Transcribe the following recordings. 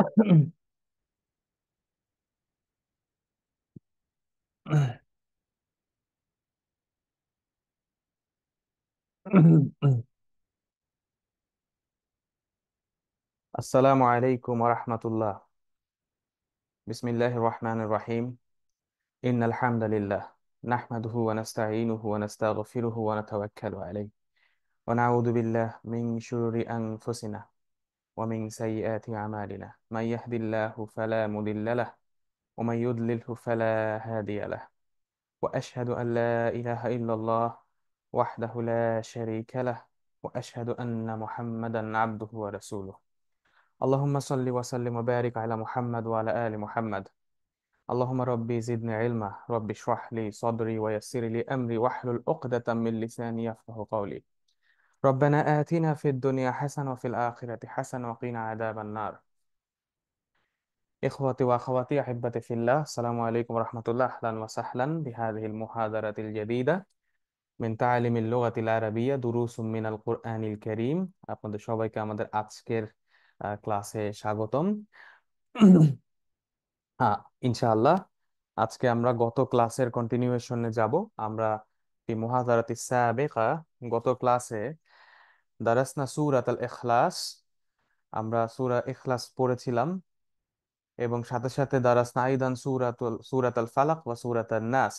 আসসালামু আলাইকুম ওরহমতুল্লাহ। বিসমিল্লাহির রহমানির রহিম। ইন্নাল হামদালিল্লাহ নাহমাদুহু ওয়া নাস্তাঈনুহু ওয়া নাস্তাগফিরুহু ওয়া নাতাওয়াক্কালু আলাইহি ওয়া নাউযু বিল্লাহি মিন শুরুরি আনফুসিনা ওয়া মিন সাইয়্যাতি আমালিনা। মান ইয়াহদিল্লাহু ফালা মুদিল্লা লাহু ওয়া মান ইউদ্লিলহু ফালা হাদিয়া লাহু। ওয়া আশহাদু আন লা ইলাহা ইল্লাল্লাহ ওয়াহদাহু লা শারীকা লাহু ওয়া আশহাদু আন্না মুহাম্মাদান আবদুহু ওয়া রাসূলুহু। আল্লাহুম্মা সাল্লি ওয়া সাল্লিম ওয়া বারিক আলা মুহাম্মাদ ওয়া আলা আলি মুহাম্মাদ। اللهم ربي زدني علما ربي اشرح لي صدري ويسر لي أمري واحلل عقدة من لساني يفقه قولي. ربنا آتنا في الدنيا حسنة وفي الآخرة حسنة وقنا عذاب النار. إخوتي وأخواتي أحبتي في الله، السلام عليكم ورحمة الله. أهلا وسهلا بهذه المحاضرة الجديدة من تعلم اللغة العربية دروس من القرآن الكريم. আপনাদের সবাইকে আমাদের আজকের ক্লাসে স্বাগতম। হ্যাঁ, ইনশাআল্লাহ আজকে আমরা গত ক্লাসের কন্টিনিউয়েশনে যাব। আমরা ফি মুহাদারাতি সাবিকা, গত ক্লাসে দারাসনা সূরাত আল ইখলাস, আমরা সূরা ইখলাস পড়েছিলাম এবং সাথে সাথে দারাসনা আইদান সূরাত আল ফালাক ওয়া সূরাত আন নাস।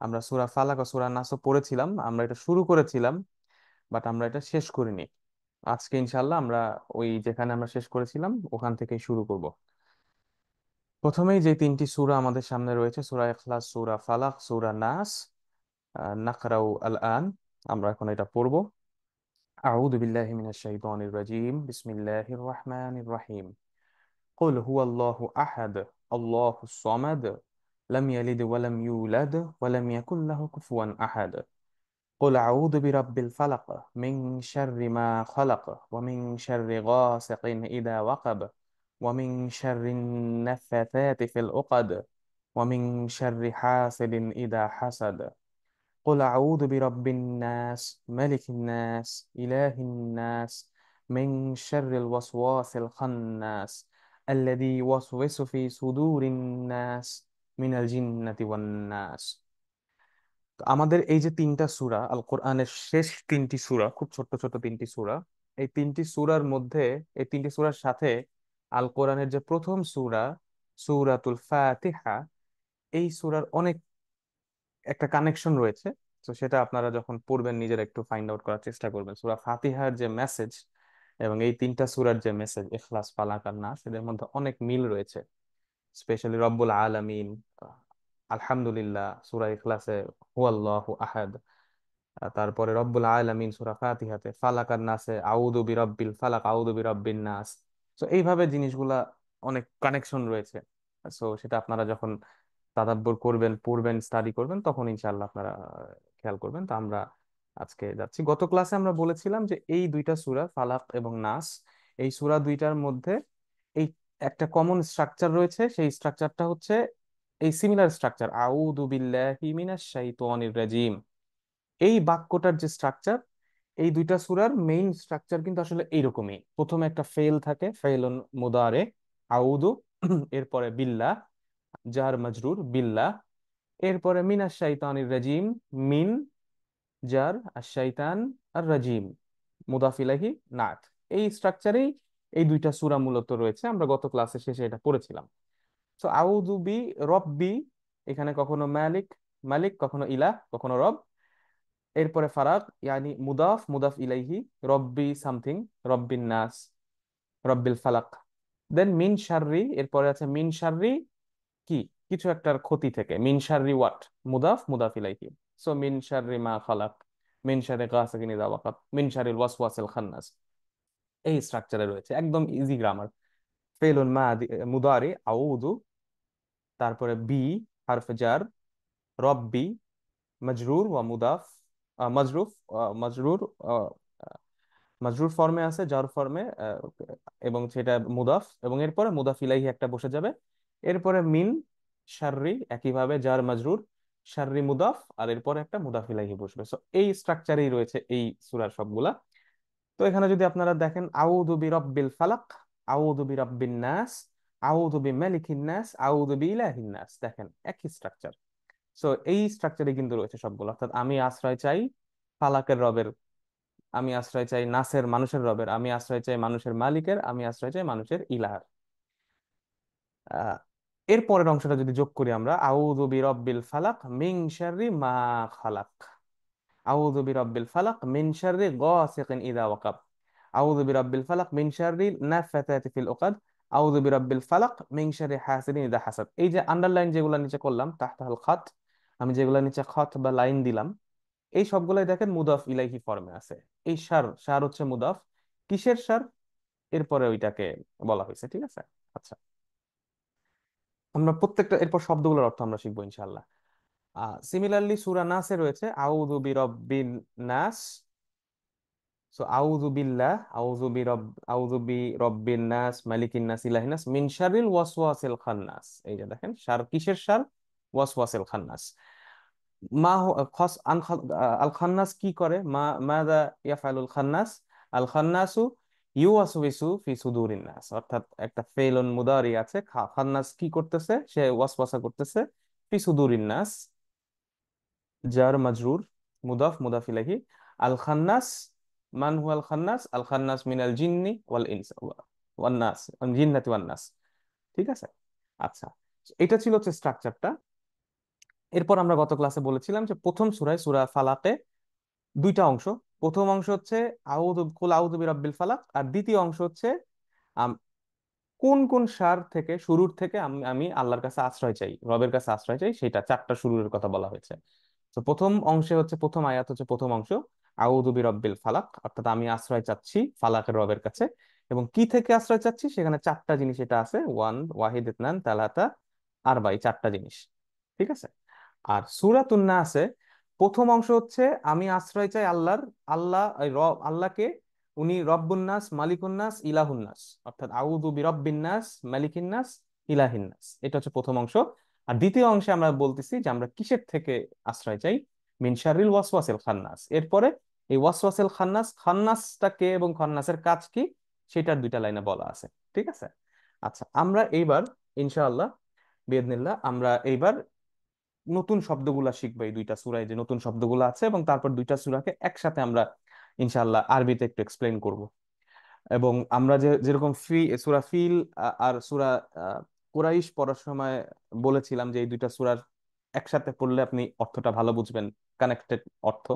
আমরা সূরা ফালাক ও সূরা নাসও পড়েছিলাম, আমরা এটা শুরু করেছিলাম বাট আমরা এটা শেষ করিনি। আজকে ইনশাআল্লাহ আমরা ওই যেখানে আমরা শেষ করেছিলাম ওখান থেকেই শুরু করব। প্রথমেই যে তিনটি সূরা আমাদের সামনে রয়েছে, সূরা ইখলাস, সূরা ফালাক, সূরা নাস, নাকরাউ আল আন, আমরা এখন এটা পড়ব। আউযু বিল্লাহি মিনাশ শাইতানির রাজীম, বিসমিল্লাহির রহমানির রহিম। কুল হুয়াল্লাহু আহাদ, আল্লাহুস সামাদ, লাম ইয়ালিদ ওয়া লাম ইউলাদ ওয়া লাম ইয়াকুল লাহু কুফুয়ান আহাদ। قل أعوذ برب الفلق من شر ما خلق ومن شر غاسق إذا وقب ومن شر النفاثات في العقد ومن شر حاسد إذا حسد. قل أعوذ برب الناس ملك الناس إله الناس من شر الوسواس الخناس الذي يوسوس في صدور الناس من الجنة والناس. তো আমাদের এই যে তিনটা সূরা, আল কোরআনের শেষ তিনটি সূরা, খুব ছোট্ট ছোট তিনটি সূরা, এই তিনটি সূরার মধ্যে, এই তিনটি সূরার সাথে আল কোরআনের যে প্রথম সূরা, সূরাতুল ফাতিহা, এই সূরার অনেক একটা কানেকশন রয়েছে। তো সেটা আপনারা যখন পড়বেন নিজেরা একটু ফাইন্ড আউট করার চেষ্টা করবেন। সূরা ফাতিহার যে মেসেজ এবং এই তিনটা সূরার যে মেসেজ, ইখলাস, ফালাক আর নাস, এদের মধ্যে অনেক মিল রয়েছে। স্পেশালি রব্বুল আলামিন, আলহামদুলিল্লাহ সূরা ইখলাসে হুয়াল্লাহু আহাদ, তারপরে রব্বুল আলামিন সূরা ফাতিহাতে, ফালাক আর নাসে আউযু বিরাব্বিল ফালাক আউযু বিরাব্বিন নাস। তো এইভাবে জিনিসগুলা অনেক কানেকশন রয়েছে। সো সেটা আপনারা যখন তাদাব্বুর করবেন, পড়বেন, স্টাডি করবেন, তখন ইনশাআল্লাহ আপনারা খেয়াল করবেন। তো আমরা আজকে যাচ্ছি, গত ক্লাসে আমরা বলেছিলাম যে এই দুইটা সূরা ফালাক এবং নাস, এই সূরা দুইটার মধ্যে এই একটা কমন স্ট্রাকচার রয়েছে। সেই স্ট্রাকচারটা হচ্ছে এই সিমিলার স্ট্রাকচার, আউযু বিল্লাহি মিনাশ শাইতানির রাজিম। এই বাক্যটার যে স্ট্রাকচার, এই দুইটা সূরার মেইন স্ট্রাকচার কিন্তু আসলে এইরকমই। প্রথমে একটা ফেল থাকে, ফেলুন মুদারে, আউযু, এরপরে বিল্লাহ, জার মাজরুর বিল্লাহ, এরপরে মিনাশ শাইতানির রাজিম, মিন, জার আর শাইতান আর রাজিম, মুদাফ ইলাইহি, নাত। এই স্ট্রাকচারেই এই দুইটা সূরা মূলত রয়েছে, আমরা গত ক্লাসে শেষে এটা পড়েছিলাম। সো আউযু বি রব্বি, এখানে কখনো মালিক, মালিক কখনো ইলাহ, কখনো রব। এরপরে ফারাক, ইয়ানি মুদাফ, মুদাফ ইলাইহি, রব্বি সামথিং, রব্বিন নাস, রব্বিল ফালাক। দেন মিন শাররি, এরপরে আছে মিন শাররি, কি, কিছু একটার ক্ষতি থেকে, মিন শাররি ওয়াট, মুদাফ, মুদাফ ইলাইহি। সো মিন শাররি মা খালাক, মিন শাররি গাসিকিন ইযা ওয়াকাব, মিন শাররিল ওয়াসওয়াসিল খান্নাস। এই স্ট্রাকচারে রয়েছে, একদম ইজি গ্রামার। ফেলুন মাদি মুদারি আউযু, তারপরে বি হারফ জার, রব্বি মজরুর ওয়া মুদাফ, মজরুফ, মজরুর, মাজরুর ফর্মে আছে, জার ফর্মে, এবং সেটা মুদাফ, এবং এরপরে মুদাফ ইলাইহি একটা বসে যাবে। এরপরে মিন শাররি, একইভাবে জার মাজরুর, শাররি মুদাফ, আর এরপরে একটা মুদাফ ইলাইহি বসবে। সো এই স্ট্রাকচারেই রয়েছে এই সূরার সবগুলা। তো এখানে যদি আপনারা দেখেন আউযু বিরাব্বিল ফালাক, আউযু বিরাব্বিন নাস, আউযু বিমালিকিন নাস, আউযু বিইলাহিন নাস। দেখেন একই স্ট্রাকচার। সো এই স্ট্রাকচারে কিন্তু রয়েছে সবগুলো, অর্থাৎ আমি আশ্রয় চাই ফালাকের রবের, আমি আশ্রয় চাই নাসের মানুষের রবের, আমি আশ্রয় চাই মানুষের মালিকের, আমি আশ্রয় চাই মানুষের ইলাহার। আহ এর পরের অংশটা যদি যোগ করি আমরা, আউযু বিরাব্বিল ফালাক মিন শাররি মা খালাক, আউযু বিরাব্বিল ফালাক মিন শাররি গাসিকিন ইযা ওয়াকাব, আউযু বিরাব্বিল ফালাক মিন শাররি নাফাতাতি ফিল উকাদ, আউযু বিরাব্বিল ফালাক মিন শাররি হাসিদিন ইযা হাসাদ। এই যে আন্ডারলাইন যেগুলো নিচে করলাম তাহতাল খাত, আমি যেগুলো নিচে খত বা লাইন দিলাম, এই সবগুলাই দেখেন মুদাফ ইলাইহি ফর্মে আছে। এই সার, সার হচ্ছে মুদাফ, কিসের সার এরপরে ওইটাকে বলা হয়েছে, ঠিক আছে। আচ্ছা, আমরা প্রত্যেকটা এরপর শব্দগুলোর অর্থ আমরা শিখবো ইনশাআল্লাহ। সিমিলারলি সূরা নাসে রয়েছে আউযু বিরাব্বিন নাস। সো আউযু বিল্লাহ, আউযু বিরাব্বিন নাস, মালিকিন নাস, ইলাহিন নাস, মিন শাররিল ওয়াসওয়াসিল খান্নাস। এই যে দেখেন শার, কিসের শার? ওয়াসওয়াসিল খান্নাস। মা খস আন আল খান্নাস কি করে? মাযা ইয়াফআলুল খান্নাস? আল খান্নাসু ইউওয়াসওয়িসু ফি সুদুরিন নাস। অর্থাৎ একটা ফেলুন মুদারি আছে, খান্নাস কি করতেছে? সে ওয়াসওয়াসা করতেছে ফি সুদুরিন নাস, জার মাজরুর, মুদাফ মুদাফ ইলাইহি। আল খান্নাস, মান হুয়াল খান্নাস? আল খান্নাস মিনাল জিন্নি ওয়াল ইনস ওয়ান নাস, জিন্নাতি ওয়ান নাস। ঠিক আছে। আচ্ছা, এটা ছিল হচ্ছে স্ট্রাকচারটা। এরপর আমরা গত ক্লাসে বলেছিলাম যে প্রথম সূরায়, সূরা ফালাকে দুইটা অংশ। প্রথম অংশ হচ্ছে আউযু কুল আউযু বিরাব্বিল ফালাক, আর দ্বিতীয় অংশ হচ্ছে আম, কোন কোন সার থেকে, শুরুর থেকে আমি আমি আল্লাহর কাছে আশ্রয় চাই, রবের কাছে আশ্রয় চাই, সেটা চারটা শুরুর কথা বলা হয়েছে। তো প্রথম অংশে হচ্ছে, প্রথম আয়াত হচ্ছে প্রথম অংশ, আউযু বিরাব্বিল ফালাক, অর্থাৎ আমি আশ্রয় চাচ্ছি ফালাকের রবের কাছে। এবং কি থেকে আশ্রয় চাচ্ছি? সেখানে চারটা জিনিস এটা আছে, ওয়ান, ওয়াহিদ, ইতনান, তালাতা, আরবা, এই চারটা জিনিস। ঠিক আছে। আর সূরাতুন নাসে প্রথম অংশ হচ্ছে আমি আশ্রয় চাই আল্লাহর, আল্লাহ এই রব, আল্লাহকে, উনি রব্বুন নাস, মালিকুন নাস, ইলাহুন নাস, অর্থাৎ আউযু বিরাব্বিন নাস, মালিকিন নাস, ইলাহিন নাস। এটা হচ্ছে প্রথম অংশ। আর দ্বিতীয় অংশে আমরা বলতেছি যে আমরা কিসের থেকে আশ্রয় চাই? মিন শাররিল ওয়াসওয়াসিল খান্নাস। এরপরে এই ওয়াসওয়াসিল খান্নাস, খান্নাসটা কে এবং খান্নাসের কাজ কি, সেটার দুইটা লাইনে বলা আছে। ঠিক আছে। আচ্ছা, আমরা এইবার ইনশাআল্লাহ বিইذনিল্লাহ আমরা এইবার নতুন শব্দগুলা শিখবো, এই দুইটা সূরায় যে নতুন শব্দগুলো আছে, এবং তারপর দুইটা সূরাকে একসাথে আমরা ইনশাআল্লাহ আরবিতে একটু এক্সপ্লেইন করব। এবং আমরা যে যেরকম সূরা ফিল আর সূরা কুরাইশ পড়ার সময় বলেছিলাম যে এই দুইটা সূরার একসাথে পড়লে আপনি অর্থটা ভালো বুঝবেন, কানেক্টেড অর্থ,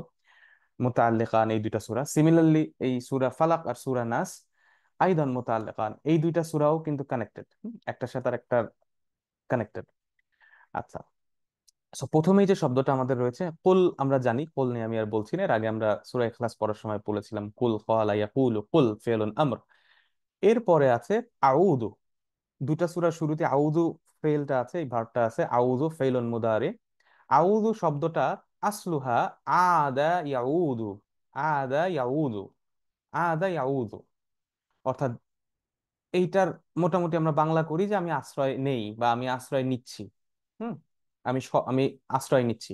মুতাআল্লিকান এই দুইটা সূরা। সিমিলারলি এই সূরা ফালাক আর সূরা নাস আইদান মুতাআল্লিকান, এই দুইটা সূরাও কিন্তু কানেক্টেড, একটার সাথে আরেকটা কানেক্টেড। আচ্ছা, সো প্রথমেই যে শব্দটা আমাদের রয়েছে কুল, আমরা জানি, কুল নিয়ে আমি আর বলছি না, এর আগে আমরা সূরা ইখলাস পড়ার সময় বলেছিলাম কুল ক্বালা ইয়াকুলু, কুল ফি'লুন আমর। এরপরে আছে আউযু, দুটা সূরার শুরুতে আউযু ফেলটা আছে, এই ভার্বটা আছে, আউযু ফেলুন মুদারি। আউযু শব্দটা আসলুহা আদা ইয়াউদু, আদা ইয়াউদু, আদা ইয়াউদু, অর্থাৎ এইটার মোটামুটি আমরা বাংলা করি যে আমি আশ্রয় নেই বা আমি আশ্রয় নিচ্ছি। হুম, আমি আশ্রয় নিচ্ছি।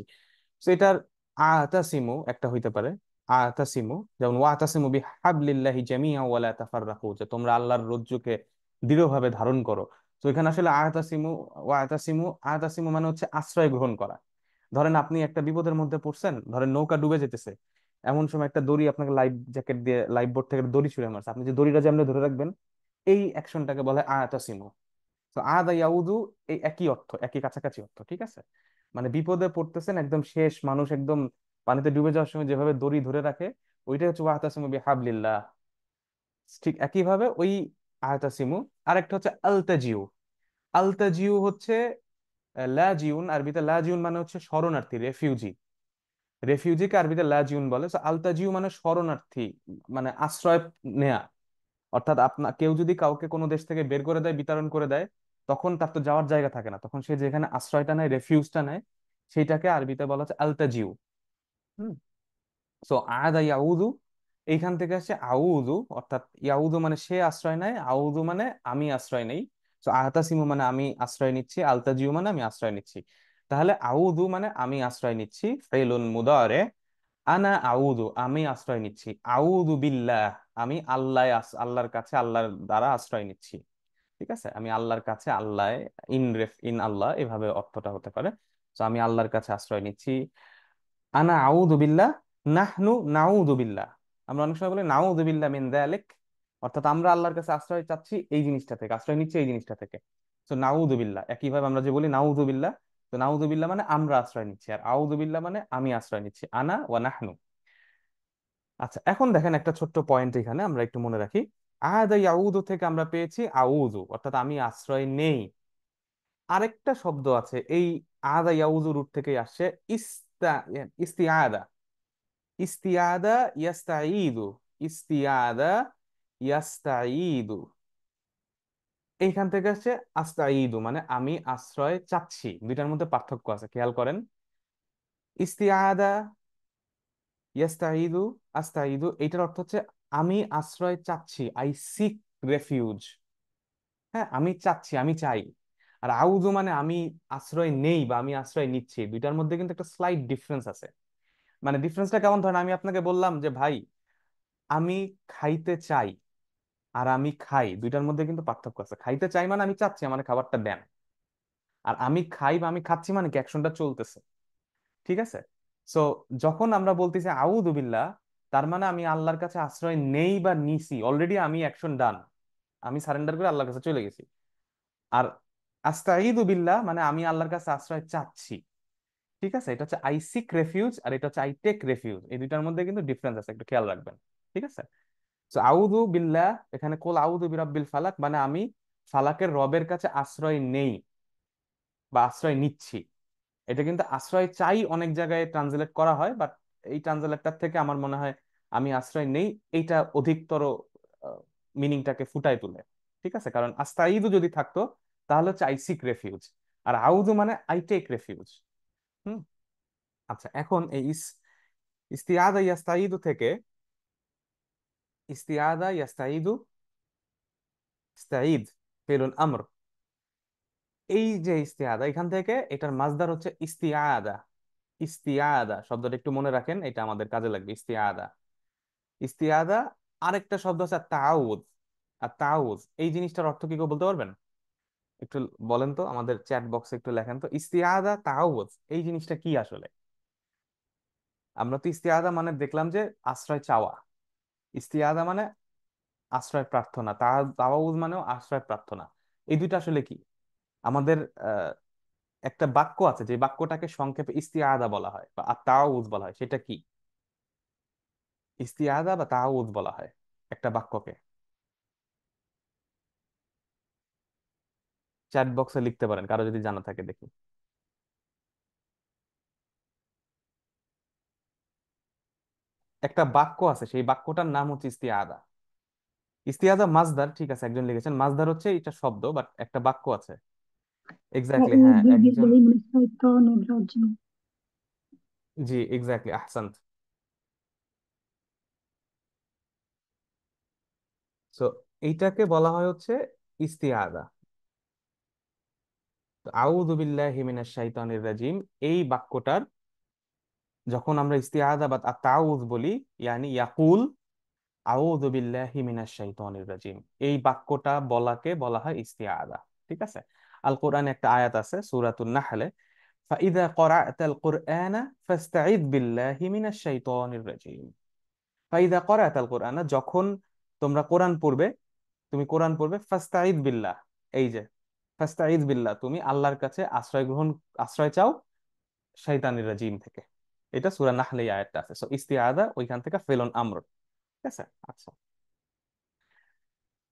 তো এটার আতাসিমু একটা হইতে পারে, আতাসিমু, যেমন ওয়াতাসিমু বিহাবলিল্লাহি জামিআ ওয়ালা তাফাররাকু, যে তোমরা আল্লাহর রজ্জুকে দৃঢ়ভাবে ধারণ করো। তো এখানে আসলে আতাসিমু, ওয়াতাসিমু, আতাসিমু মানে হচ্ছে আশ্রয় গ্রহণ করা। ধরেন আপনি একটা বিপদের মধ্যে পড়ছেন, ধরেন নৌকা ডুবে যেতেছে, এমন সময় একটা দড়ি আপনাকে লাইফ জ্যাকেট দিয়ে, লাইফ বোট থেকে দড়ি ছুঁড়ে মারছে, আপনি যে দড়িটা যে আপনি ধরে রাখবেন, এই অ্যাকশনটাকে বলে আতাসিমু। তো আদা ইয়াউদু, এই একই অর্থ, একই কাছাকাছি অর্থ। ঠিক আছে। মানে বিপদে পড়তেছেন, একদম শেষ মানুষ, একদম পানিতে ডুবে যাওয়ার সময় যেভাবে দড়ি ধরে রাখে, ওইটাই হচ্ছে ওয়াতাসিমু বিহাবলিল্লাহ। ঠিক একইভাবে ওই আতাসিমু। আরেকটা হচ্ছে আলতাজিউ। আলতাজিউ হচ্ছে লাজিউন, আরবিতে লাজিউন মানে হচ্ছে শরণার্থী, রেফিউজি। রেফিউজিকে আরবিতে লাজিউন বলে। তো আলতাজিউ মানে শরণার্থী, মানে আশ্রয় নেয়া। অর্থাৎ কেউ যদি কাউকে কোনো দেশ থেকে বের করে দেয়, বিতাড়ন করে দেয়, তখন তার তো যাওয়ার জায়গা থাকে না, তখন সে যেখানে আশ্রয়টা নেয়, রেফিউজটা নেয়, সেইটাকে আরবিতে বলা হচ্ছে আলতাজিউ। হুম। সো আদা ইয়াউদু, এইখান থেকে আসছে আউদু, অর্থাৎ ইয়াউদু মানে সে আশ্রয় নেয়, আউদু মানে আমি আশ্রয় নেই। তো আতাসিমু মানে আমি আশ্রয় নিচ্ছি, আলতাজিউ মানে আমি আশ্রয় নিচ্ছি। তাহলে আউদু মানে আমি আশ্রয় নিচ্ছি, ফেলুন মুদারে। আনা আউদু, আমি আশ্রয় নিচ্ছি, আউদু বিল্লাহ, আমি আল্লাহর কাছে আল্লাহর দ্বারা আশ্রয় নিচ্ছি। ঠিক আছে, আমি আল্লাহর কাছে আল্লাহ, ইন আল্লাহ এভাবে অর্থটা হতে পারে। তো আমি আল্লাহর কাছে আশ্রয় নিচ্ছি। আনা আউযু বিল্লাহ, নাহনু নাউযু বিল্লাহ। আমরা অনেক সময় বলি নাউযু বিল্লাহ মিন যালিক, অর্থাৎ আমরা আল্লাহর কাছে আশ্রয় চাচ্ছি এই জিনিসটা থেকে, আশ্রয় নিচ্ছি এই জিনিসটা থেকে। তো নাউযু বিল্লাহ একইভাবে আমরা যে বলি নাউযু বিল্লাহ, তো নাউযু বিল্লাহ মানে আমরা আশ্রয় নিচ্ছি, আর আউযু বিল্লাহ মানে আমি আশ্রয় নিচ্ছি, আনা ওয়া নাহনু। আচ্ছা, এখন দেখেন একটা ছোট্ট পয়েন্ট এখানে আমরা একটু মনে রাখি। আদা ইয়াউদু থেকে আমরা পেয়েছি আউযু, অর্থাৎ আমি আশ্রয় নেই। আরেকটা শব্দ আছে এই আদা ইয়াউযু রুট থেকে আসছে, ইস্তা ইস্তিয়াদা। ইস্তিয়াদা ইয়াস্তাঈদু, ইস্তিয়াদা ইয়াস্তাঈদু, এইখান থেকে আসছে আস্তাঈদু, মানে আমি আশ্রয় চাচ্ছি। দুইটার মধ্যে পার্থক্য আছে, খেয়াল করেন। ইস্তিয়াদা, ইয়াস্তাঈদু, আস্তাঈদু, এইটার অর্থ হচ্ছে আমি আশ্রয় চাচ্ছি, আই সিক রেফিউজ। হ্যাঁ, আমি চাচ্ছি, আমি চাই। আর আউযু মানে আমি আশ্রয় নেই বা আমি আশ্রয় নিচ্ছি, দুইটার মধ্যে কিন্তু একটা স্লাইট ডিফারেন্স আছে। মানে ডিফারেন্সটা কেমন, ধরেন আমি আপনাকে বললাম যে ভাই আমি খাইতে চাই, আর আমি খাই, দুইটার মধ্যে কিন্তু পার্থক্য আছে। খাইতে চাই মানে আমি চাচ্ছি আমার খাবারটা দেন, আর আমি খাই বা আমি খাচ্ছি মানে কি অ্যাকশনটা চলতেছে। ঠিক আছে। সো যখন আমরা বলতেছি আউযু বিল্লাহ, তার মানে আমি আল্লাহর কাছে আশ্রয় নেই বা নিছি, অলরেডি আমি অ্যাকশন ডান, আমি সারেন্ডার করে আল্লাহর কাছে চলে গেছি। আর আস্তাঈদু বিল্লাহ মানে আমি আল্লাহর কাছে আশ্রয় চাচ্ছি। ঠিক আছে, এটা হচ্ছে আই সিক রেফিউজ, আর এটা হচ্ছে আই টেক রেফিউজ, এই দুইটার মধ্যে কিন্তু ডিফারেন্স আছে, একটু খেয়াল রাখবেন। ঠিক আছে। তো আউযু বিল্লাহ, এখানে কুল আউযু বিরাব্বিল ফালাক মানে আমি ফালাকের রবের কাছে আশ্রয় নেই বা আশ্রয় নিচ্ছি। এটা কিন্তু আশ্রয় চাই অনেক জায়গায় ট্রান্সলেট করা হয়, বাট এই ট্রান্সলেটর থেকে আমার মনে হয় আমি আশ্রয় নেই এইটা অধিকতর মিনিংটাকে ফুটায় তুলে। ঠিক আছে, কারণ আস্তাইদু যদি থাকতো তাহলে হচ্ছে আই সিক রেফিউজ, আর আউযু মানে আই টেক রেফিউজ। হুম। আচ্ছা, এখন এই ইস্তিয়াদা ইয়াস্তাইদু থেকে, ইস্তিয়াদা ইয়াস্তাইদু, ইস্তাইদ ফেলুল আমর, এই যে ইস্তিয়াদা এখান থেকে এটার মাসদার হচ্ছে ইস্তিয়াদা। ইস্তিয়াদা শব্দটা একটু মনে রাখেন, এটা আমাদের কাজে লাগবে। ইস্তিয়াদা, ইস্তিয়াদা। আরেকটা শব্দ আছে তাউদ। আর তাউজ এই জিনিসটার অর্থ কি কেউ বলতে পারবেন? একটু বলেন তো, আমাদের চ্যাট বক্সে একটু লেখেন তো, ইস্তিয়াদা তাউজ এই জিনিসটা কি আসলে। আমরা তো ইস্তিয়াদা মানে দেখলাম যে আশ্রয় চাওয়া, ইস্তিয়াদা মানে আশ্রয় প্রার্থনা, তাওয়াউজ মানেও আশ্রয় প্রার্থনা। এই দুইটা আসলে কি? আমাদের একটা বাক্য আছে যে বাক্যটাকে সংক্ষেপে ইস্তিয়াদা বলা হয় বা তাওয়াউজ বলা হয়, সেটা কি? ইস্তিয়াদা বা তাওয়াউজ বলা হয় একটা বাক্যকে। চ্যাট বক্সে লিখতে পারেন কারো যদি জানা থাকে, দেখি। একটা বাক্য আছে, সেই বাক্যটার নাম হচ্ছে ইস্তিয়াদা। ইস্তিয়াদা মাজদার, ঠিক আছে, একজন লিখেছেন মাজদার হচ্ছে এটা শব্দ, বাট একটা বাক্য আছে। এক্স্যাক্টলি, হ্যাঁ, أعوذ একজন। بالله من الشيطان الرجيم. জি, এক্স্যাক্টলি, আহসান্ত। সো এইটাকে বলা হয় হচ্ছে ইস্তিয়াদা। আউযু বিল্লাহি মিনাশ শাইতানির রাজিম, এই বাক্যটার যখন আমরা ইস্তিয়াদা বা তাউজ বলি, ইয়ানি ইয়াকুল আউযু বিল্লাহি মিনাশ শাইতানির রাজিম, এই বাক্যটা বলাকে বলা হয় ইস্তিয়াদা। ঠিক আছে। আল কোরআনে একটা আয়াত আছে সূরাতুন নাহলে, ফাইদা ক্বরা'তাল কুরআনা ফাস্তাইদ বিল্লাহি মিনাশ শাইতানির রাজিম। ফাইদা ক্বরা'তাল কুরআনা, যখন তোমরা কোরআন পড়বে, তুমি কোরআন পড়বে, ফাস্তাইদ বিল্লাহ, এই যে ফাস্তাইদ বিল্লাহ, তুমি আল্লাহর কাছে আশ্রয় চাও শয়তানির রাজিম থেকে। এটা সূরা নাহলে এই আয়াতটা আছে। সো ইস্তিআদা ওইখান থেকে ফেলন আমর। ঠিক আছে। আচ্ছা,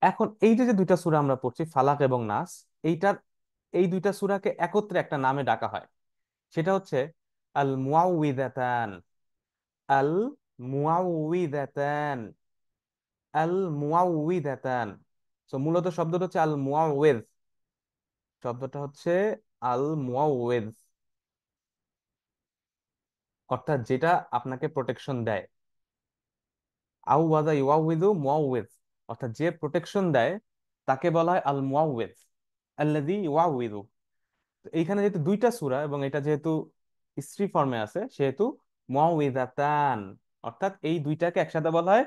এখন এই যে যে দুইটা সূরা আমরা পড়ছি ফালাক এবং নাস, এইটার এই দুইটা সূরাকে একত্রে একটা নামে ডাকা হয়, সেটা হচ্ছে আল মুআউযিযাতান। আল মুআউযিযাতান, আল মুআউযিযাতান। সো মূলত শব্দটা হচ্ছে আল মুআউযিজ, শব্দটা হচ্ছে আল মুআউযিজ, অর্থাৎ যেটা আপনাকে প্রোটেকশন দেয়। আউওয়াদা ইউআউযিযু মুআউযিজ, অর্থাৎ যে প্রোটেকশন দেয় তাকে বলা হয় আল মুআউযিজ, আল্লাযী ইউআউযিযু। এইখানে যেহেতু দুইটা সূরা এবং এটা যেহেতু স্ত্রী ফর্মে আছে, সেহেতু মুআউযিযাতান, অর্থাৎ এই দুইটাকে একসাথে বলা হয়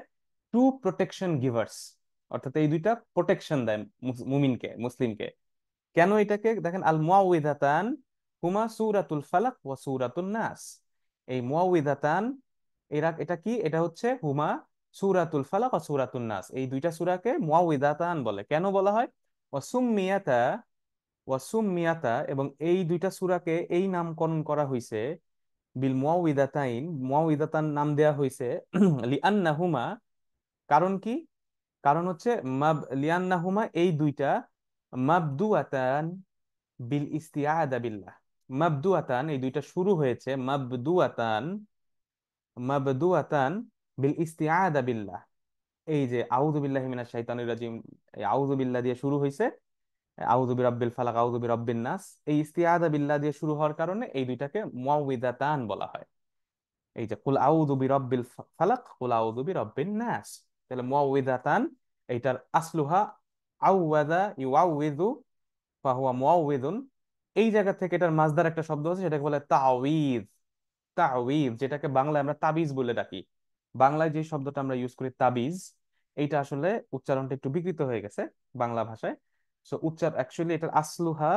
টু প্রোটেকশন গিভার্স, অর্থাৎ এই দুইটা প্রোটেকশন দেয় মুমিনকে, মুসলিমকে। কেন এটাকে দেখেন, আল মুআউযিযাতান হুমা সূরাতুল ফালাক ওয়া সূরাতুন নাস। এই মুআউযিযাতান, এটা কি, এটা হচ্ছে হুমা সূরাতুল ফালাক ওয়া সূরাতুন নাস, এই দুইটা সূরাকে মুআউযিযাতান বলে। কেন বলা হয়? ওয়া সুম্মিয়াতা, এবং এই দুইটা সূরাকে এই নামকরণ করা হয়েছে বিল মুআউযিযাতাইন, মুআউযিযাতান নাম দেয়া হয়েছে লিআন্নাহুমা, কারণ কি, কারণ হচ্ছে লিআন্নাহুমা, এই দুইটা মাবদুআতান বিল ইস্তিআযা বিল্লাহ। মাবদুআতান, এই দুইটা শুরু হয়েছে, মাবদুআতান বিল ইস্তিআযা বিল্লাহ। এই যে আউযু বিল্লাহি মিনাশ শাইতানির রাজিম, এই আউযু বিল্লাহ দিয়ে শুরু হয়েছে, আউযু বিরাব্বিল ফালাক, আউযু বিরাব্বিন নাস, এই ইস্তিআযা বিল্লাহ দিয়ে শুরু হওয়ার কারণে এই দুইটাকে মুআউযিযাতান বলা হয়। এই যে কুল আউযু বিরাব্বিল ফালাক, কুল আউযু বিরাব্বিন নাস, তাহলে মুআউযিযাতান, এইটার আসলুহা আউযাদা ইউআউযু ফাহুয়া মুআউযিযুন। এই জায়গা থেকে এটার মাসদার একটা শব্দ আছে, সেটাকে বলে তাওয়িজ। তাওয়িজ, যেটাকে বাংলায় আমরা তাবিজ বলে ডাকি। বাংলায় যে শব্দটা আমরা ইউজ করি তাবিজ, এইটা আসলে উচ্চারণটা একটু বিকৃত হয়ে গেছে বাংলা ভাষায়। সো অ্যাকচুয়ালি এটার আসলুহা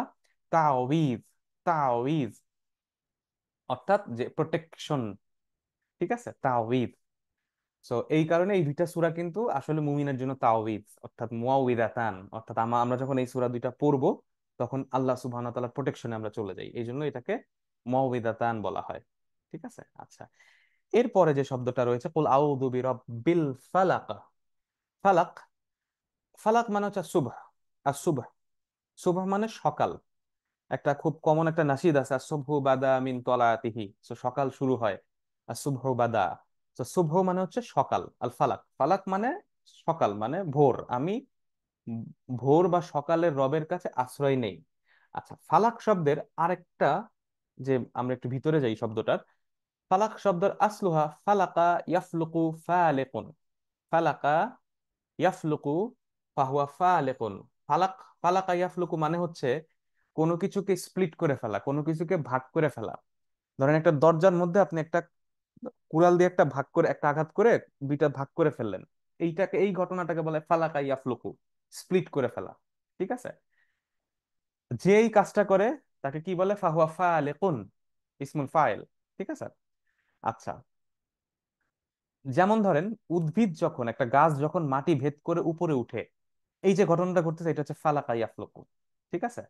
তাওয়িজ। তাওয়িজ অর্থাৎ যে প্রোটেকশন, ঠিক আছে, তাওয়িজ। সো এই কারণে এই দুইটা সূরা কিন্তু আসলে মুমিনের জন্য তাওয়িজ, অর্থাৎ মুআউযিযাতান, অর্থাৎ আমরা যখন এই সূরা দুইটা পড়বো তখন আল্লাহ সুবহানাহু ওয়া তাআলার প্রোটেকশনে আমরা চলে যাই, এই জন্য এটাকে মুআউযিযাতান বলা হয়। ঠিক আছে, আচ্ছা। এরপরে যে শব্দটা রয়েছে কুল আউযু বিরাব্বিল ফালাক। ফালাক, ফালাক মানে হচ্ছে সুবহ। আর সুবহ, সুবহ মানে সকাল। একটা খুব কমন একটা নাসিদ আছে, আসুবহু বাদা মিন তলাতিহি, সো সকাল শুরু হয়, আসুবহু বাদা। তো সুবহ মানে হচ্ছে সকাল, আল ফালাক, ফালাক মানে সকাল, মানে ভোর। আমি ভোর বা সকালের রবের কাছে আশ্রয় নেই। আচ্ছা, ফালাক শব্দের আরেকটা, যে আমরা একটু ভিতরে যাই শব্দটার, ফালাক শব্দের আসলুহা ফালাকা ইয়াফলুকু ফালেকুন। ফালাকা ইয়াফলুকু ফাহুয়া ফালেকুন। ফালাক, ফালাকা ইয়াফলুকু মানে হচ্ছে কোনো কিছুকে স্প্লিট করে ফেলা, কোনো কিছুকে ভাগ করে ফেলা। ধরেন একটা দরজার মধ্যে আপনি একটা কুড়াল দিয়ে একটা ভাগ করে, একটা আঘাত করে দুইটা ভাগ করে ফেললেন, এইটাকে, এই ঘটনাটাকে বলে ফালাকা ইয়াফলুকু, স্প্লিট করে ফেলা। ঠিক আছে, যে এই কাজটা করে তাকে কি বলে? ফাহুয়া ফালেকুন, ইসমুল ফাইল। ঠিক আছে, আচ্ছা। যেমন ধরেন উদ্ভিদ যখন, একটা গাছ যখন মাটি ভেদ করে উপরে উঠে, এই যে ঘটনাটা ঘটতেছে এটা হচ্ছে ফালাকা ইয়াফলুকু। ঠিক আছে,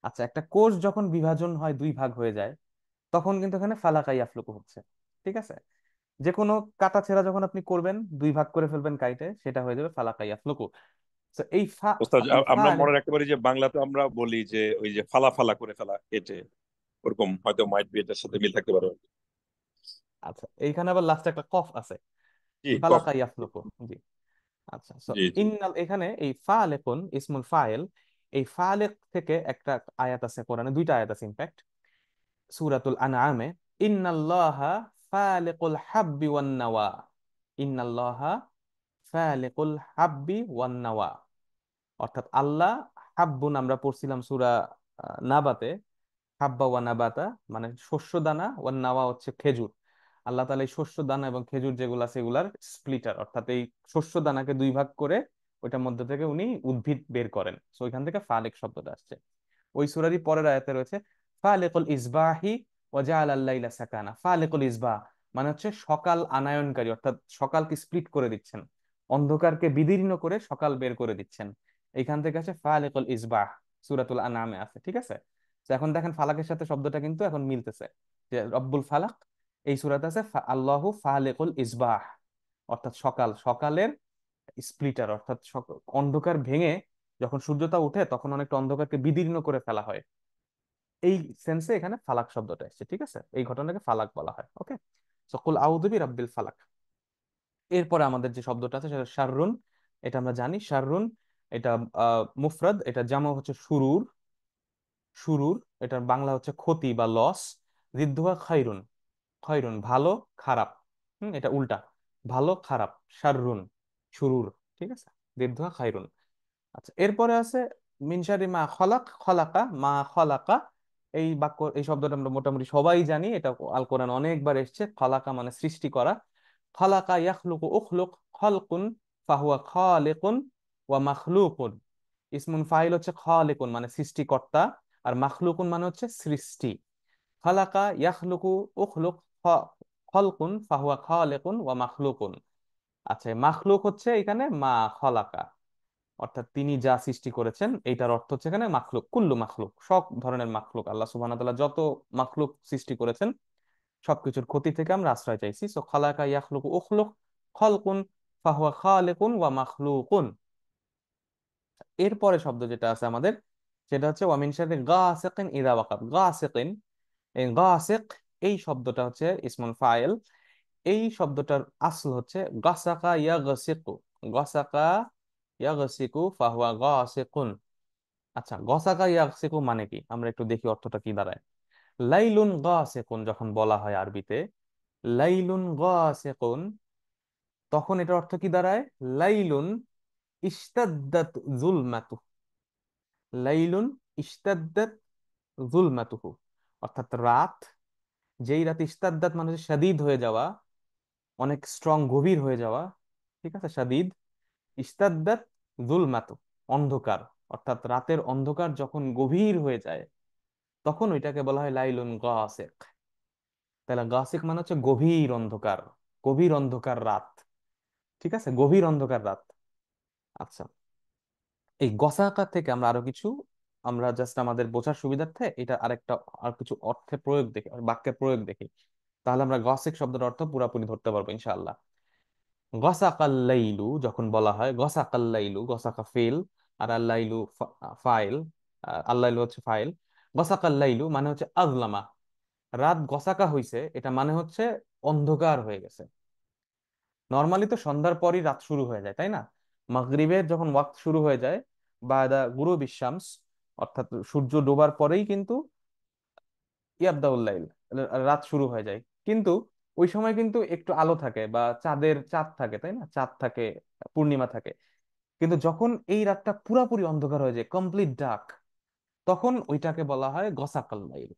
আচ্ছা। একটা কোষ যখন বিভাজন হয়, দুই ভাগ হয়ে যায়, তখন কিন্তু এখানে ফালাকা ইয়াফলুকু হচ্ছে। ঠিক আছে, যে কোনো কাটা ছেঁড়া যখন আপনি করবেন, দুই ভাগ করে ফেলবেন কাইটে, সেটা হয়ে যাবে ফালাকা ইয়াফলুকু। তো এই ওস্তাদ, এই আমরা ফাল, মনে রাখতে পারি যে বাংলাতে আমরা বলি যে ওই যে ফালা ফালা করে ফেলা, এটে ওরকম হয়তো মাইট বি এটার সাথে মিল থাকতে পারে। আচ্ছা, এইখানে আবার লাস্টে একটা কফ আছে, জি, কফ। ফালাকা ইয়াফলুকু। জি, আচ্ছা। সো জি, জি। ইন্নাল, এখানে এই ফালেকুন ইসমুল ফাইল, এই ফালেক থেকে একটা আয়াত আছে কোরআনে, দুইটা আয়াত আছে ইনফ্যাক্ট, সূরাতুল আনআমে, ইন্নাল্লাহা ফালিকুল হাব্বি ওয়ান নাওয়া। ইন্নাল্লাহা ফালিকুল হাব্বি ওয়ান নাওয়া, অর্থাৎ আল্লাহ, হাব্বুন আমরা পড়ছিলাম সূরা নাবাতে, হাব্বা ওয়া নাবাতা মানে শস্য দানা, ওয়ান নাওয়া হচ্ছে খেজুর। আল্লাহ তাআলা এই শস্য দানা এবং খেজুর যেগুলো আছে এগুলার স্প্লিটার, অর্থাৎ এই শস্য দানাকে দুই ভাগ করে ওইটার মধ্যে থেকে উনি উদ্ভিদ বের করেন। সো ওইখান থেকে ফালেক শব্দটা আসছে। ওই সূরারই পরের আয়াতে রয়েছে ফালিকুল ইসবাহি ওয়া জাআলাল লাইলা সাকানা। ফালিকুল ইসবাহ মানে হচ্ছে সকাল আনায়নকারী, অর্থাৎ সকালকে স্প্লিট করে দিচ্ছেন, অন্ধকারকে বিদীর্ণ করে সকাল বের করে দিচ্ছেন। এইখান থেকে আছে ফালিকুল ইসবাহ, সূরাতুল আনআমে আছে। ঠিক আছে, তো এখন দেখেন ফালাকের সাথে শব্দটা কিন্তু এখন মিলতেছে, যে রব্বুল ফালাক, এই সূরাতে আছে আল্লাহু ফালিকুল ইসবাহ, অর্থাৎ সকাল, সকালের স্প্লিটার, অর্থাৎ অন্ধকার ভেঙে যখন সূর্যটা উঠে তখন অনেকটা অন্ধকারকে বিদীর্ণ করে ফেলা হয়, এই সেন্সে এখানে ফালাক শব্দটা এসেছে। ঠিক আছে, এই ঘটনাকে ফালাক বলা হয়। ওকে, সো কুল আউযু বিরাব্বিল ফালাক। এরপরে আমাদের যে শব্দটা আছে সেটা শাররুন। এটা আমরা জানি শাররুন, এটা মুফরাদ, এটা জামা হচ্ছে শুরুর। শুরুর, এটার বাংলা হচ্ছে ক্ষতি বা লস। জিদ্দুহা খাইরুন, খয়রুন ভালো, খারাপ। এটা উল্টা, ভালো খারাপ, শাররুন শুরুর। ঠিক আছে, দীর্ঘ খায়রুন। আচ্ছা, এরপরে আছে মিনশারি মা খলাক, খলাকা মা খলাকা। এই বাক্য, এই শব্দটা আমরা মোটামুটি সবাই জানি, এটা আল কোরআন অনেকবার এসেছে। খলাকা মানে সৃষ্টি করা, খলাকা ইয়াখলুকু উখলুক, খলকুন ফাহুয়া খালিকুন ওয়া মাখলুকুন। ইসমুন ফাইল হচ্ছে খালিকুন মানে সৃষ্টিকর্তা, আর মাখলুকুন মানে হচ্ছে সৃষ্টি। খালাকা ইয়াখলুকু উখলুক, খলকুন ফাহুয়া খালিকুন ওয়া মাখলুকুন। আচ্ছা, মাখলুক হচ্ছে এখানে মা খলাকা, অর্থাৎ তিনি যা সৃষ্টি করেছেন, এইটার অর্থ হচ্ছে এখানে মাখলুক, কুল্লু মাখলুক, সব ধরনের মাখলুক। আল্লাহ সুবহানাহু ওয়া তাআলা যত মাখলুক সৃষ্টি করেছেন সবকিছুর ক্ষতি থেকে আমরা আশ্রয় চাইছি। সো খালাকা ইয়াখলুকু উখলুক, খলকুন ফাহুয়া খালিকুন ওয়া মাখলুকুন। এরপরে শব্দ যেটা আছে আমাদের, সেটা হচ্ছে ওয়ামিন শাররি গাসিকিন ইযা ওয়াকাব। গাসিকিন, এই গাসিক, এই শব্দটা হচ্ছে ইসমুল ফাইল। এই শব্দটার আসল হচ্ছে গাসাকা ইয়াগসিকু। গাসাকা ইয়াগসিকু ফাহুয়া গাসিকুন। আচ্ছা, গসাকা ইয়াগসিকু মানে কি, আমরা একটু দেখি অর্থটা কি দাঁড়ায়। লাইলুন গাসিকুন যখন বলা হয় আরবিতে, লাইলুন গাসিকুন, তখন এটার অর্থ কি দাঁড়ায়? লাইলুন ইশতাদ্দাত যুলমাতু। লাইলুন ইশতাদ্দাত যুলমাতুহু, অর্থাৎ রাত, যেই রাত ইশতাদ্দাত মানে হচ্ছে শাদীদ হয়ে যাওয়া, অনেক স্ট্রং, গভীর হয়ে যাওয়া। ঠিক আছে, শাদীদ, ইশতাদ্দাত যুলমাতু, অন্ধকার, অর্থাৎ রাতের অন্ধকার যখন গভীর হয়ে যায় তখন ওইটাকে বলা হয় লাইলুন গাসিক। তাহলে গাসিক মানে হচ্ছে গভীর অন্ধকার, গভীর অন্ধকার রাত। ঠিক আছে, গভীর অন্ধকার রাত। আচ্ছা, এই গসাকা থেকে আমরা আরো কিছু, আমরা জাস্ট আমাদের বোঝার সুবিধার্থে এটা আরেকটা আর কিছু অর্থে প্রয়োগ দেখি, বাক্যে প্রয়োগ দেখি, তাহলে আমরা গসিক শব্দের অর্থ পুরোপুরি ধরতে পারবো ইনশাআল্লাহ। গসাকাল লাইলু যখন বলা হয়, গসাকাল লাইলু, গসাকা ফিল আর আল্লাইলু ফাইল, আল্লাইলু হচ্ছে ফাইল। গসাকাল লাইলু মানে হচ্ছে আজলামা, রাত গসাকা হইছে, এটা মানে হচ্ছে অন্ধকার হয়ে গেছে। নর্মালি তো সন্ধ্যার পরই রাত শুরু হয়ে যায়, তাই না? মাগরিবের যখন ওয়াক্ত শুরু হয়ে যায়, বাদা গুরুব শামস, অর্থাৎ সূর্য ডোবার পরেই কিন্তু ইয়াবদাউল লাইল, রাত শুরু হয়ে যায়। কিন্তু ওই সময় কিন্তু একটু আলো থাকে বা চাঁদ থাকে, তাই না? চাঁদ থাকে, পূর্ণিমা থাকে। কিন্তু যখন এই রাতটা পুরাপুরি অন্ধকার হয়ে যায়, কমপ্লিট ডার্ক, তখন ওইটাকে বলা হয় গসাকাল লাইল।